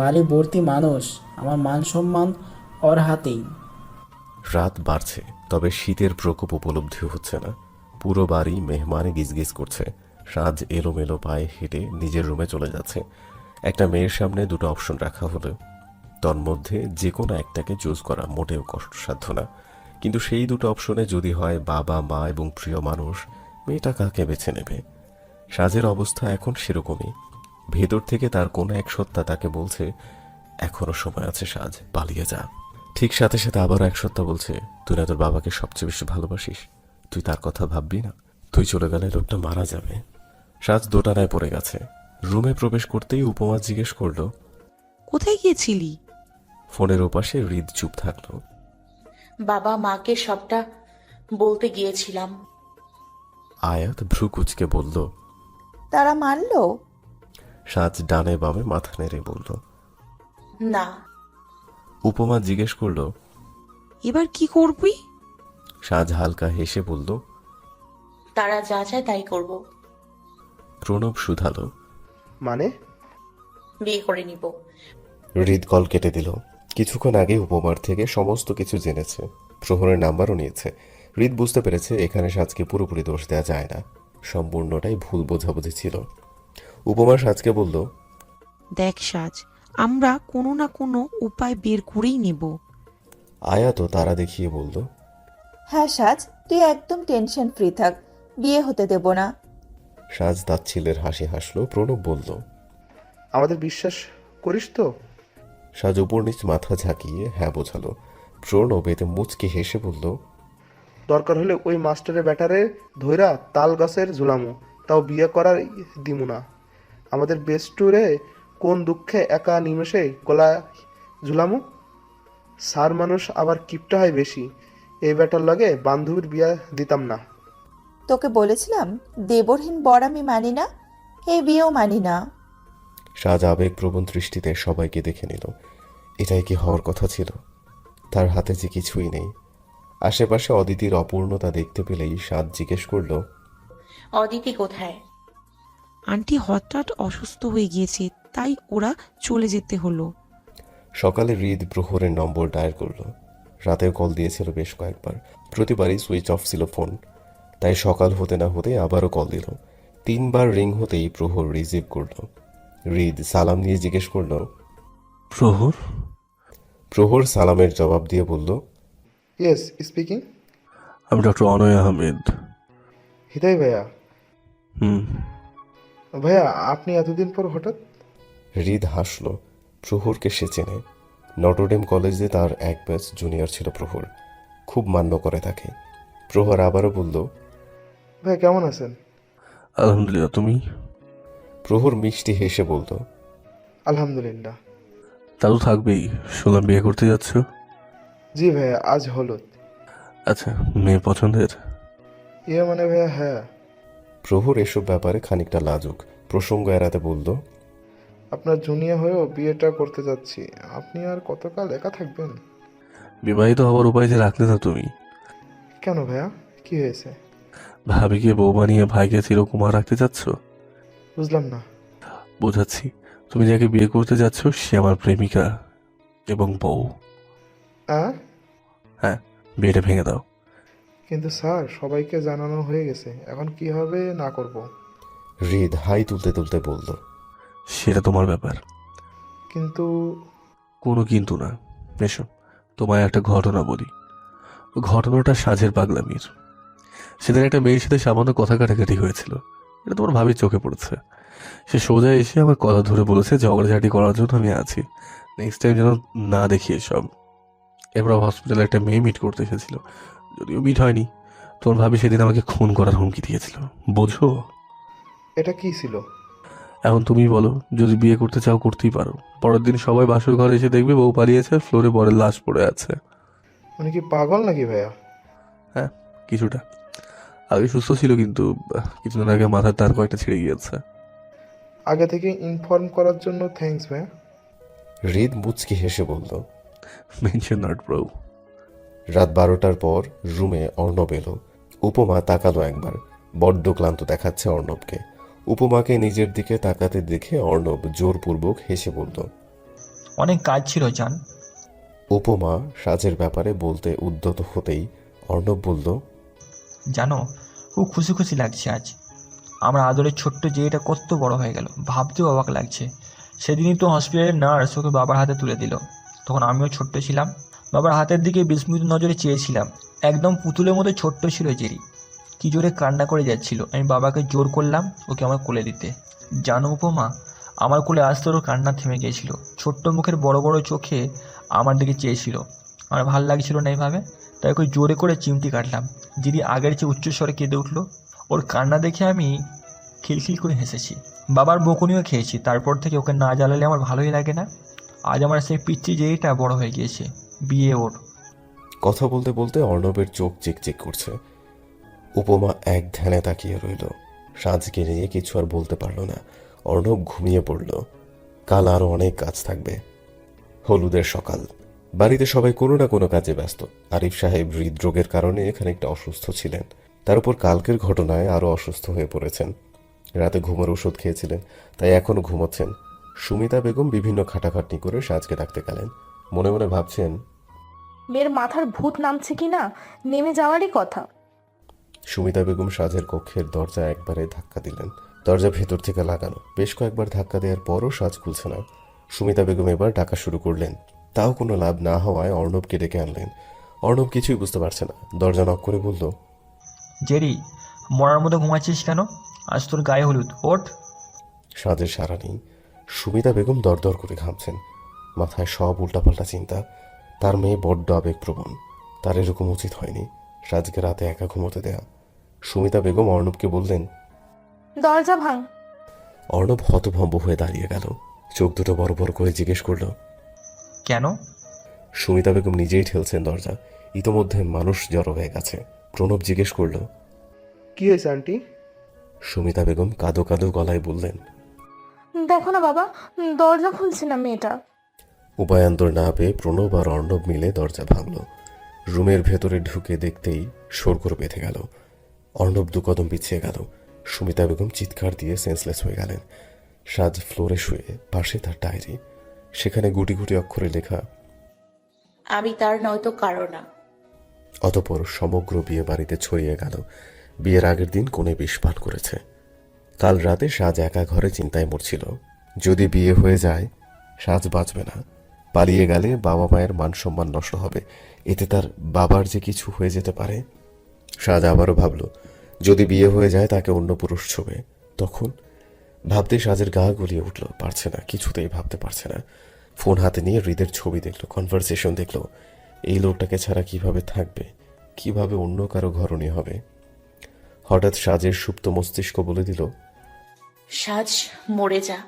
বাড়ি ভর্তি মানুষ, আমার মান সম্মান ওর হাতেই। রাত বাড়ছে, তবে শীতের প্রকোপ উপলব্ধি হচ্ছে না। পুরো বাড়ি মেহমানে গিজগিজ করছে। সাজ এলোমেলো পায়ে হেঁটে নিজের রুমে চলে যাচ্ছে। একটা মেয়ের সামনে দুটো অপশন রাখা হলো, তন্মধ্যে যে কোনো একটাকে চুজ করা মোটেও কষ্টসাধ্য না। কিন্তু সেই দুটো অপশনে যদি হয় বাবা, মা এবং প্রিয় মানুষ, মেয়েটা কাকে বেছে নেবে? সাজের অবস্থা এখন সেরকমই। ভেতর থেকে তার কোনো এক সত্তা তাকে বলছে, এখনো সময় আছে সাজ, পালিয়ে যা। ঠিক সাথে সাথে আবারও এক সত্তা বলছে, তুই না তোর বাবাকে সবচেয়ে বেশি ভালোবাসিস, তুই তার কথা ভাববি না? তুই চলে গেলে লোকটা মারা যাবে। সাজ দোটানায় পড়ে গেছে। রুমে প্রবেশ করতেই উপমা জিজ্ঞেস করলো, কোথায় গিয়েছিলি? ফোনের ওপাশে হৃদ চুপ থাকলো। বাবা মাকে সবটা বলতে গিয়েছিলাম। আয়াত ভ্রু কুচকে বলল, তারা মানলো? সাজ ডানে বামে মাথা নেড়ে বলল, না। উপমা জিজ্ঞেস করলো, এবার কি করবি? সাজ হালকা হেসে বলল, তারা যা চায় তাই করব। প্রণব শুধালো, মানে? বিয়ে করে নিব। হৃদ কল কেটে দিল। কিছুক্ষণ আগে উপমার থেকে সমস্ত কিছু জেনেছে, প্রহরের নাম্বারও নিয়েছে। হৃদ বুঝতে পেরেছে এখানে সাজকে পুরোপুরি দোষ দেওয়া যায় না, সম্পূর্ণটাই ভুল বোঝাবুঝি ছিল। উপমা সাজকে বলল, দেখ সাজ, আমরা কোনো না কোনো উপায় বের করেই নেব। আয়াতও তারা দেখিয়ে বলল, হ্যাঁ সাজ, তুই একদম টেনশন ফ্রি থাক, বিয়ে হতে দেব না। সাজ তাচ্ছিল্যের হাসি হাসলো। প্রণব বলল, আমাদের বিশ্বাস করিস তো? সাজ উপর নিচ মাথা ঝাঁকিয়ে হ্যাঁ বোঝালো। প্রণব এতে মুচকে হেসে বলল, দরকার হলে ওই মাস্টারের ব্যাটারে ধইরা তাল গাছের ঝুলামু, তাও বিয়ে করার দিমু না। আমাদের বেস্ট ট্যুরে কোন দুঃখে একা নিমেষে গলা ঝুলামু। সার মানুষ আবার কিপটা হয় বেশি, এই ব্যাটার লগে বান্ধবীর বিয়া দিতাম না। তোকে বলেছিলাম দেবরহীন বর আমি মানি না, এই বিয়েও মানি না। সাজ আবেগপ্রবণ দৃষ্টিতে সবাইকে দেখে নিল। এটাই কি হওয়ার কথা ছিল? তার হাতে যে কিছুই নেই। আশেপাশে অদিতির অপূর্ণতা দেখতে পেলেই সাজ জিজ্ঞেস করল, অদিতি কোথায়? আন্টি হঠাৎ অসুস্থ হয়ে গিয়েছে, তাই ওরা চলে যেতে হলো। সকালে হৃদ প্রহরের নম্বর ডায়াল করলো। রাতেও কল দিয়েছিল বেশ কয়েকবার, প্রতিবারই সুইচ অফ ছিল ফোন। তাই সকাল হতে না হতে আবারও কল দিল। 3 বার রিং হতেই প্রহর রিসিভ করলো। হৃদ সালাম দিয়ে জিজ্ঞেস করলো, প্রহর? প্রহর সালামের জবাব দিয়ে বলল, ইয়েস স্পিকিং। আমি ডক্টর অনয় আহমেদ। হৃদয় ভাইয়া? হুম। ভাইয়া আপনি এতদিন পর হঠাৎ? হৃদ হাসল। প্রহরকে সে চেনে। নটরডেম কলেজে তার এক ব্যাচ জুনিয়র ছিল প্রহর, খুব মান্য করে তাকে। প্রহর আবারও বলল, ভাই কেমন আছেন? আলহামদুলিল্লাহ, তুমি? প্রহর মিষ্টি হেসে বলল, আলহামদুলিল্লাহ। তা তো থাকবেই, শুনলাম বিয়ে করতে যাচ্ছ। জি ভাইয়া, আজ হলো। আচ্ছা, মেয়ে পছন্দের? ইয়ে মানে ভাইয়া হ্যাঁ। প্রহর এসব ব্যাপারে খানিকটা লাজুক। প্রসঙ্গ এড়াতে বলল, আপনার জুনিয়র হয়েও বিয়েটা করতে যাচ্ছি, আপনি আর কতকাল একা থাকবেন? বিবাহিত হওয়ার উপায় যে রাখলে না তুমি। কেন ভাইয়া, কি হয়েছে? ভাবিকে বউ বানিয়ে ভাইকে চিরকুমার রাখতে চাচ্ছ? বুঝলাম না। বোঝাচ্ছি, তুমি যাকে বিয়ে করতে যাচ্ছ সে আমার প্রেমিকা এবং বউ। হ্যাঁ, বিয়েটা ভেঙে দাও। কিন্তু স্যার, সবাইকে জানানো হয়ে গেছে, এখন কি হবে না করব? হৃদ হাই তুলতে তুলতে বলল, সেটা তোমার ব্যাপার। কিন্তু কোনো কিন্তু না। এসো, তোমায় একটা ঘটনা বলি। ঘটনাটা সাজের পাগলামির। সেদিন একটা মেয়ের সাথে সামান্য কথা কাটাকাটি হয়েছিল, এটা তোমার ভাবির চোখে পড়েছে। সে সোজা এসে আমার কথা ধরে বলেছে ঝগড়াঝাটি করার জন্য আমি আছি, নেক্সট টাইম যেন না দেখি এসব। এরপর হসপিটালে একটা মেয়ে মিট করতে এসেছিল, যদিও মিট হয়নি। তোমার ভাবি সেদিন আমাকে খুন করার হুমকি দিয়েছিল, বোঝো? এটা কি ছিল? এখন তুমি বলো, যদি বিয়ে করতে চাও করতেই পারো। পরের দিন সবাই বাসর ঘরে এসে দেখবে বউ পালিয়েছে, ফ্লোরে বরের লাশ পড়ে আছে। উনি কি পাগল নাকি ভাইয়া? হ্যাঁ, কিছুটা। আগে সুস্থ ছিল, কিন্তু কিছুদিন আগে মাথার তার কয়েকটা ছিঁড়ে গিয়েছে। আগে থেকে ইনফর্ম করার জন্য থ্যাঙ্কস ভাইয়া। হৃদ মুচকি হেসে বলল। Mention not bro. রাত 12টার পর রুমে অর্ণব এলো। উপমা তাকালো একবার, বড্ড ক্লান্ত দেখাচ্ছে অর্ণবকে। উপমাকে নিজের দিকে তাকাতে দেখে অর্ণব জোরপূর্বক হেসে বলল। অনেক কাজ ছিল জান। উপমা সাজের ব্যাপারে বলতে উদ্যত হতেই অর্ণব বলল, জানো, খুব খুশি খুশি লাগছে আজ। আমার আদরের ছোট্ট যেটা কত বড় হয়ে গেল, ভাবতেও অবাক লাগছে। সেদিনই তো হসপিটালের নার্স ওকে বাবার হাতে তুলে দিল। তখন আমিও ছোট্ট ছিলাম, বাবার হাতের দিকে বিস্মিত নজরে চেয়েছিলাম। একদম পুতুলের মতো ছোট্ট ছিল জেরি, কি জোরে কান্না করে যাচ্ছিল। আমি বাবাকে জোর করলাম ওকে আমার কোলে দিতে। জানো উপমা, আমার কোলে আসতে ওর কান্না থেমে গিয়েছিল। ছোট্ট মুখের বড় বড় চোখে আমার দিকে চেয়েছিল। আমার ভাল লাগছিল না এইভাবে, তাই ওকে জোরে করে চিমটি কাটলাম। জেরি আগের চেয়ে উচ্চস্বরে কেঁদে উঠল। ওর কান্না দেখে আমি খিলখিল করে হেসেছি। বাবার বকুনিও খেয়েছি। তারপর থেকে ওকে না জ্বালালে আমার ভালোই লাগে না। আজ আমার সেই পিচ্ছি যেটা বড় হয়ে গিয়েছে, বিয়ে ওর। কথা বলতে বলতে অর্ণবের চোখ চিকচিক করছে। উপমা এক ধ্যানে তাকিয়ে রইল। সাজকে নিয়ে কিছু আর বলতে পারল না। অর্ণব ঘুমিয়ে পড়ল। কাল আরো অনেক কাজ থাকবে। হলুদের সকাল। বাড়িতে সবাই কোনো না কোনো কাজে ব্যস্ত। আরিফ সাহেব হৃদরোগের কারণে খানিকটা অসুস্থ ছিলেন। তার উপর কালকের ঘটনায় আরও অসুস্থ হয়ে পড়েছেন। রাতে ঘুমের ওষুধ খেয়েছিলেন, তাই এখনও ঘুমোচ্ছেন। সুমিতা বেগম বিভিন্ন খাটাখাটনি করে সাজকে ডাকতে গেলেন। মনে মনে ভাবছেন, মেয়ের মাথার ভূত নামছে কি না, নেমে যাওয়ারই কথা। সুমিতা বেগম সাজের কক্ষের দরজা একবারে ধাক্কা দিলেন। দরজা ভেতর থেকে লাগানো। বেশ কয়েকবার ধাক্কা দেওয়ার পরও সাজ খুলছে না। সুমিতা বেগম এবার ডাকা শুরু করলেন। তাও কোনো লাভ না হওয়ায় অর্ণবকে ডেকে আনলেন। অর্ণব কিছুই বুঝতে পারছে না। দরজা নক করে বলল, জেরি, মরার মতো ঘুমাচ্ছিস কেন? আজ তোর গায়ে হলুদ, ওঠ। সাজের সারা নেই। সুমিতা বেগম দরদর করে ঘামছেন। মাথায় সব উল্টাপাল্টা চিন্তা। তার মেয়ে বড্ড আবেগপ্রবণ। তার এরকম উচিত হয়নি সাজকে রাতে একা ঘুমোতে দেয়া। সুমিতা বেগম অর্ণবকে বললেন, দরজা ভাঙ। অর্ণব হতভম্ব হয়ে দাঁড়িয়ে গেল। চোখ দুটো বড় বড় করে জিজ্ঞেস করল, কেন? সুমিতা বেগম নিজেই ঠেলছেন দরজা। ইতোমধ্যে মানুষ জড়ো হয়ে গেছে। প্রণব জিজ্ঞেস করল, কি হয়েছে আন্টি? সুমিতা বেগম কাঁদো কাঁদো গলায় বললেন, দেখো না বাবা, দরজা খুলছে না মেয়েটা। উপায়ান্তর না পেয়ে প্রণব আর অর্ণব মিলে দরজা ভাঙল। রুমের ভেতরে ঢুকে দেখতেই শোরগোল বেঁধে গেল। অর্ণব দু কদম পিছিয়ে গেল। সুমিতা বেগম চিৎকার দিয়ে সেন্সলেস হয়ে গেলেন। সাজ ফ্লোরে শুয়ে, পাশে তার ডায়েরি। সেখানে গুটি গুটি অক্ষরে লেখা, আমি তার নয়তো কারো না। অতঃপর সমগ্র বিয়ে বাড়িতে ছড়িয়ে গেল। বিয়ের আগের দিন কোণে বিষ পান করেছে। কাল রাতে সাজ একা ঘরে চিন্তায় মরছিল। যদি বিয়ে হয়ে যায় সাজ বাঁচবে না। পালিয়ে গেলে বাবা মায়ের মান সম্মান নষ্ট হবে। এতে তার বাবার যে কিছু হয়ে যেতে পারে। সাজ আবারও ভাবল, যদি বিয়ে হয়ে যায় তাকে অন্য পুরুষ ছোবে, তখন ভাবতে সাজের গা গলিয়ে উঠল। পারছে না, কিছুতেই ভাবতে পারছে না। ফোন হাতে নিয়ে হৃদের ছবি দেখলো, কনভারসেশন দেখলো। এই লোকটাকে ছাড়া কিভাবে থাকবে, কিভাবে অন্য কারো ঘরণী হবে। হঠাৎ সাজের সুপ্ত মস্তিষ্ক বলে দিল, সাজ মরে যা।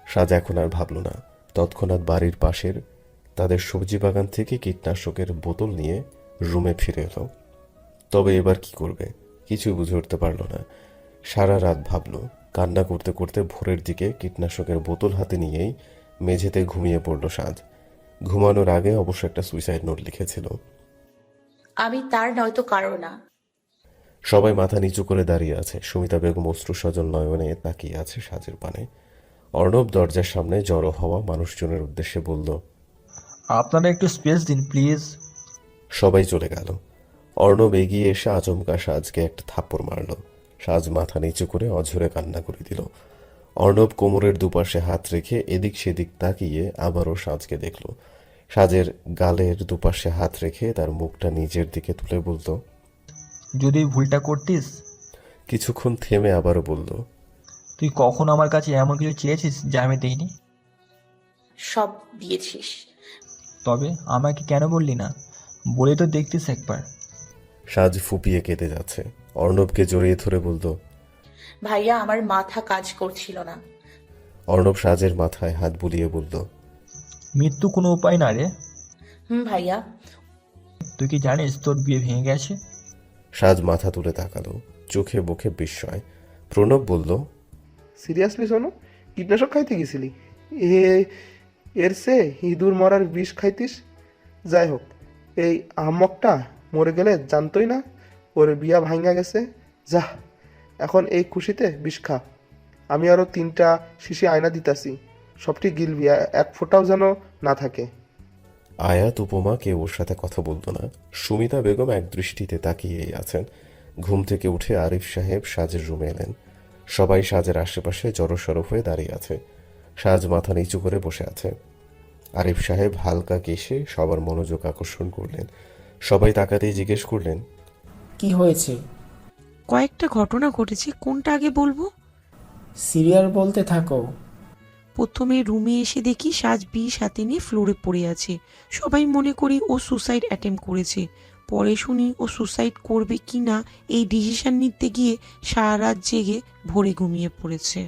সাজ এখন আর ভাবল না। তৎক্ষণাৎ বাড়ির পাশের তাদের সবজি বাগান থেকে কীটনাশকের বোতল নিয়ে রুমে ফিরে এলো। তবে এবার কি করবে কিছু বুঝে উঠতে পারল না। সারা রাত ভাবল। কান্না করতে করতে ভোরের দিকে কীটনাশকের বোতল হাতে নিয়েই মেঝেতে ঘুমিয়ে পড়ল সাজ। ঘুমানোর আগে অবশ্য একটা সুইসাইড নোট লিখেছিল। আমি তার নয়তো কারো না। সবাই মাথা নিচু করে দাঁড়িয়ে আছে। সুমিতা বেগম অশ্রু সজল নয়নে তাকিয়ে আছে সাজের পানে। অর্ণব দরজার সামনে জড়ো হওয়া মানুষজনের উদ্দেশ্যে বলল, আপনারা একটু স্পেস দিন প্লিজ। সবাই চলে গেল। অর্ণব এগিয়ে এসে আচমকা সাজকে একটা থাপ্পড় মারল। সাজ মাথা নিচু করে অঝরে কান্না করে দিল। অর্ণব কোমরের দুপাশে হাত রেখে এদিক সেদিক তাকিয়ে আবারও সাজকে দেখল। সাজের গালের দুপাশে হাত রেখে তার মুখটা নিজের দিকে তুলে বলল, যদি এই ভুলটা করতিস, কিছুক্ষণ থেমে আবারও বলল, তুই কখন আমার কাছে এমন কিছু চেয়েছিস যা আমি দিইনি? সব দিয়েছিস। তবে আমাকে কেন বললি না? বলে তো দেখতিস একবার। সাজ ফুপিয়ে কেঁদে যাচ্ছে। অর্ণবকে জড়িয়ে ধরে বলল, ভাইয়া আমার মাথা কাজ করছিল না। অর্ণব সাজের মাথায় হাত বুলিয়ে বলল, মৃত্যু কোনো উপায় না রে। ভাইয়া। তুই কি জানিস তোর বিয়ে ভেঙে গেছে? সাজ মাথা তুলে তাকালো, চোখে মুখে বিস্ময়। প্রণব বলল, সিরিয়াসলি শোনো, কীটনাশক খাইতে গেছিলি? এর সে ইঁদুর মরার বিষ খাইতিস। যাই হোক, এই আহমকটা মরে গেলে জানতই না ওর বিয়া ভাঙ্গা গেছে। যা, এখন এই খুশিতে বিষ খা। আমি আরও 3টা শিশি আয়না দিতাছি, সবটি গিলবি, এক ফোঁটাও যেন না থাকে। আয়াত, উপমা কেউ ওর সাথে কথা বলতো না। সুমিতা বেগম এক দৃষ্টিতে তাকিয়েই আছেন। ঘুম থেকে উঠে আরিফ সাহেব সাজের রুমে এলেন। সবাই সাজের আশেপাশে জড়সড় হয়ে দাঁড়িয়ে আছে। সাজ মাথা নিচু করে বসে আছে। আরিফ সাহেব হালকা কেশে সবার মনোযোগ আকর্ষণ করলেন। সবাই তাকাতেই জিজ্ঞেস করলেন, কি হয়েছে? কয়েকটা ঘটনা ঘটেছে, কোনটা আগে বলবো? সিরিয়াল বলতে থাকো। প্রথমে রুমে এসে দেখি সাজ বিষ হাতে নিয়ে ফ্লোরে পড়ে আছে। সবাই মনে করি ও সুসাইড অ্যাটেম্প করেছে। পরে শুনি ও সুসাইড করবে কি না এই ডিসিশন নিতে গিয়ে সারা রাত জেগে ভোরে ঘুমিয়ে পড়েছে।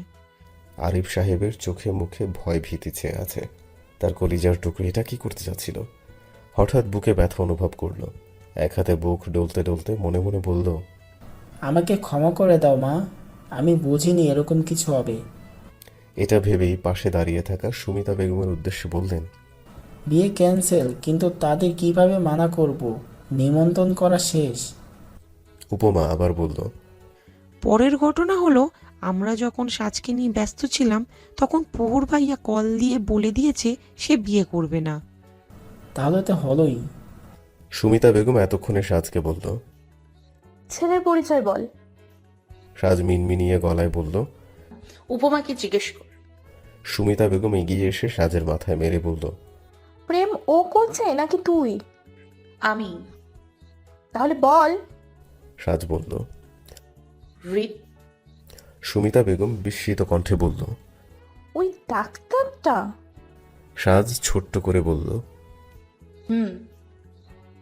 আরিফ সাহেবের চোখে মুখে ভয় ভীতি ছেয়ে আছে। তার কলিজার টুকরো এটা কি করতে যাচ্ছিল? হঠাৎ বুকে ব্যথা অনুভব করলো। এক হাতে বুক ডলতে ডলতে মনে মনে বলল, আমাকে ক্ষমা করে দাও মা, আমি বুঝিনি এরকম কিছু হবে। এটা ভেবেই পাশে দাঁড়িয়ে থাকা সুমিতা বেগমের উদ্দেশ্যে বললেন, বিয়ে ক্যান্সেল, কিন্তু তাদের কিভাবে মানা করব? নিমন্ত্রণ করা শেষ। উপমা আবার বলল, পরের ঘটনা হলো, আমরা যখন সাজকে নিয়ে ব্যস্ত ছিলাম তখন প্রহর ভাইয়া কল দিয়ে বলে দিয়েছে সে বিয়ে করবে না। তাহলে তো হলোই। সুমিতা বেগম এতক্ষণে সাজকে বলল, ছেলের পরিচয় বল। সাজ মিনমিনিয়ে গলায় বলল, উপমাকে জিজ্ঞেস কর। সুমিতা বেগম এগিয়ে এসে সাজের মাথায় মেরে বলল, প্রেম ও করছে নাকি তুই? আমি। তাহলে বল। সাজ বলল, হৃদ। সুমিতা বেগম বিস্মিত কণ্ঠে বলল, ওই ডাক্তারটা? সাজ ছোট্ট করে বলল,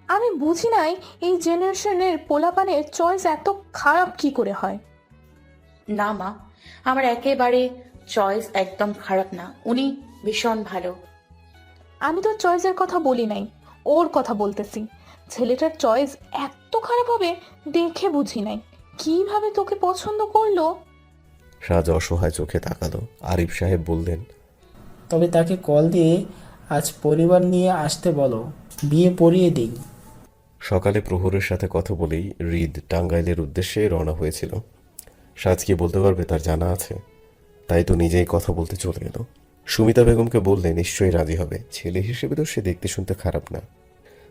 আমি বুঝি নাই এই জেনারেশনের পোলাপানের চয়েস এত খারাপ কি করে হয়। না মা, আমার একেবারে চয়েস একদম খারাপ না, উনি ভীষণ ভালো। আমি তো চয়েসের কথা বলি নাই, ওর কথা বলতেছি। ছেলেটার চয়েস এত খারাপ হবে দেখে বুঝি নাই। কিভাবে তোকে পছন্দ করলো? সাজ অসহায় চোখে তাকালো। আরিফ সাহেব বললেন, তবে তাকে কল দিয়ে আজ পরিবার নিয়ে আসতে বলো, বিয়ে পড়িয়ে দিই। সকালে প্রহরের সাথে কথা বলেই হৃদ টাঙ্গাইলের উদ্দেশ্যে রওনা হয়েছিল। সাজ কি বলতে পারবে তার জানা আছে? তাই তো নিজেই কথা বলতে চলে এলো। সুমিতা বেগমকে বললে নিশ্চয়ই রাজি হবে। ছেলে হিসেবে তো সে দেখতে শুনতে খারাপ না।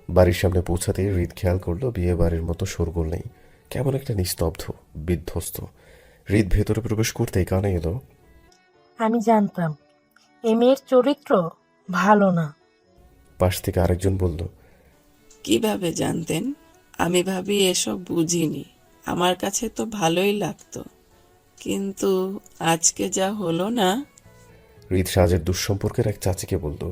বাড়ির সামনে পৌঁছাতেই হৃদ খেয়াল করলো বিয়ে বাড়ির মতো শোরগোল নেই, কেমন একটা নিস্তব্ধ, বিধ্বস্ত। হৃদ ভেতরে প্রবেশ করতেই কানে এলো, আমি জানতাম এই মেয়ের চরিত্র ভালো না। পাশ থেকে আরেকজন বলল, কিভাবে জানতেন? আমি ভাবি এসব বুঝিনি, আমার কাছে তো ভালোই লাগতো, কিন্তু আজকে যা হলো না। হৃদ সাজের দুঃসম্পর্কের এক চাচিকে বলল,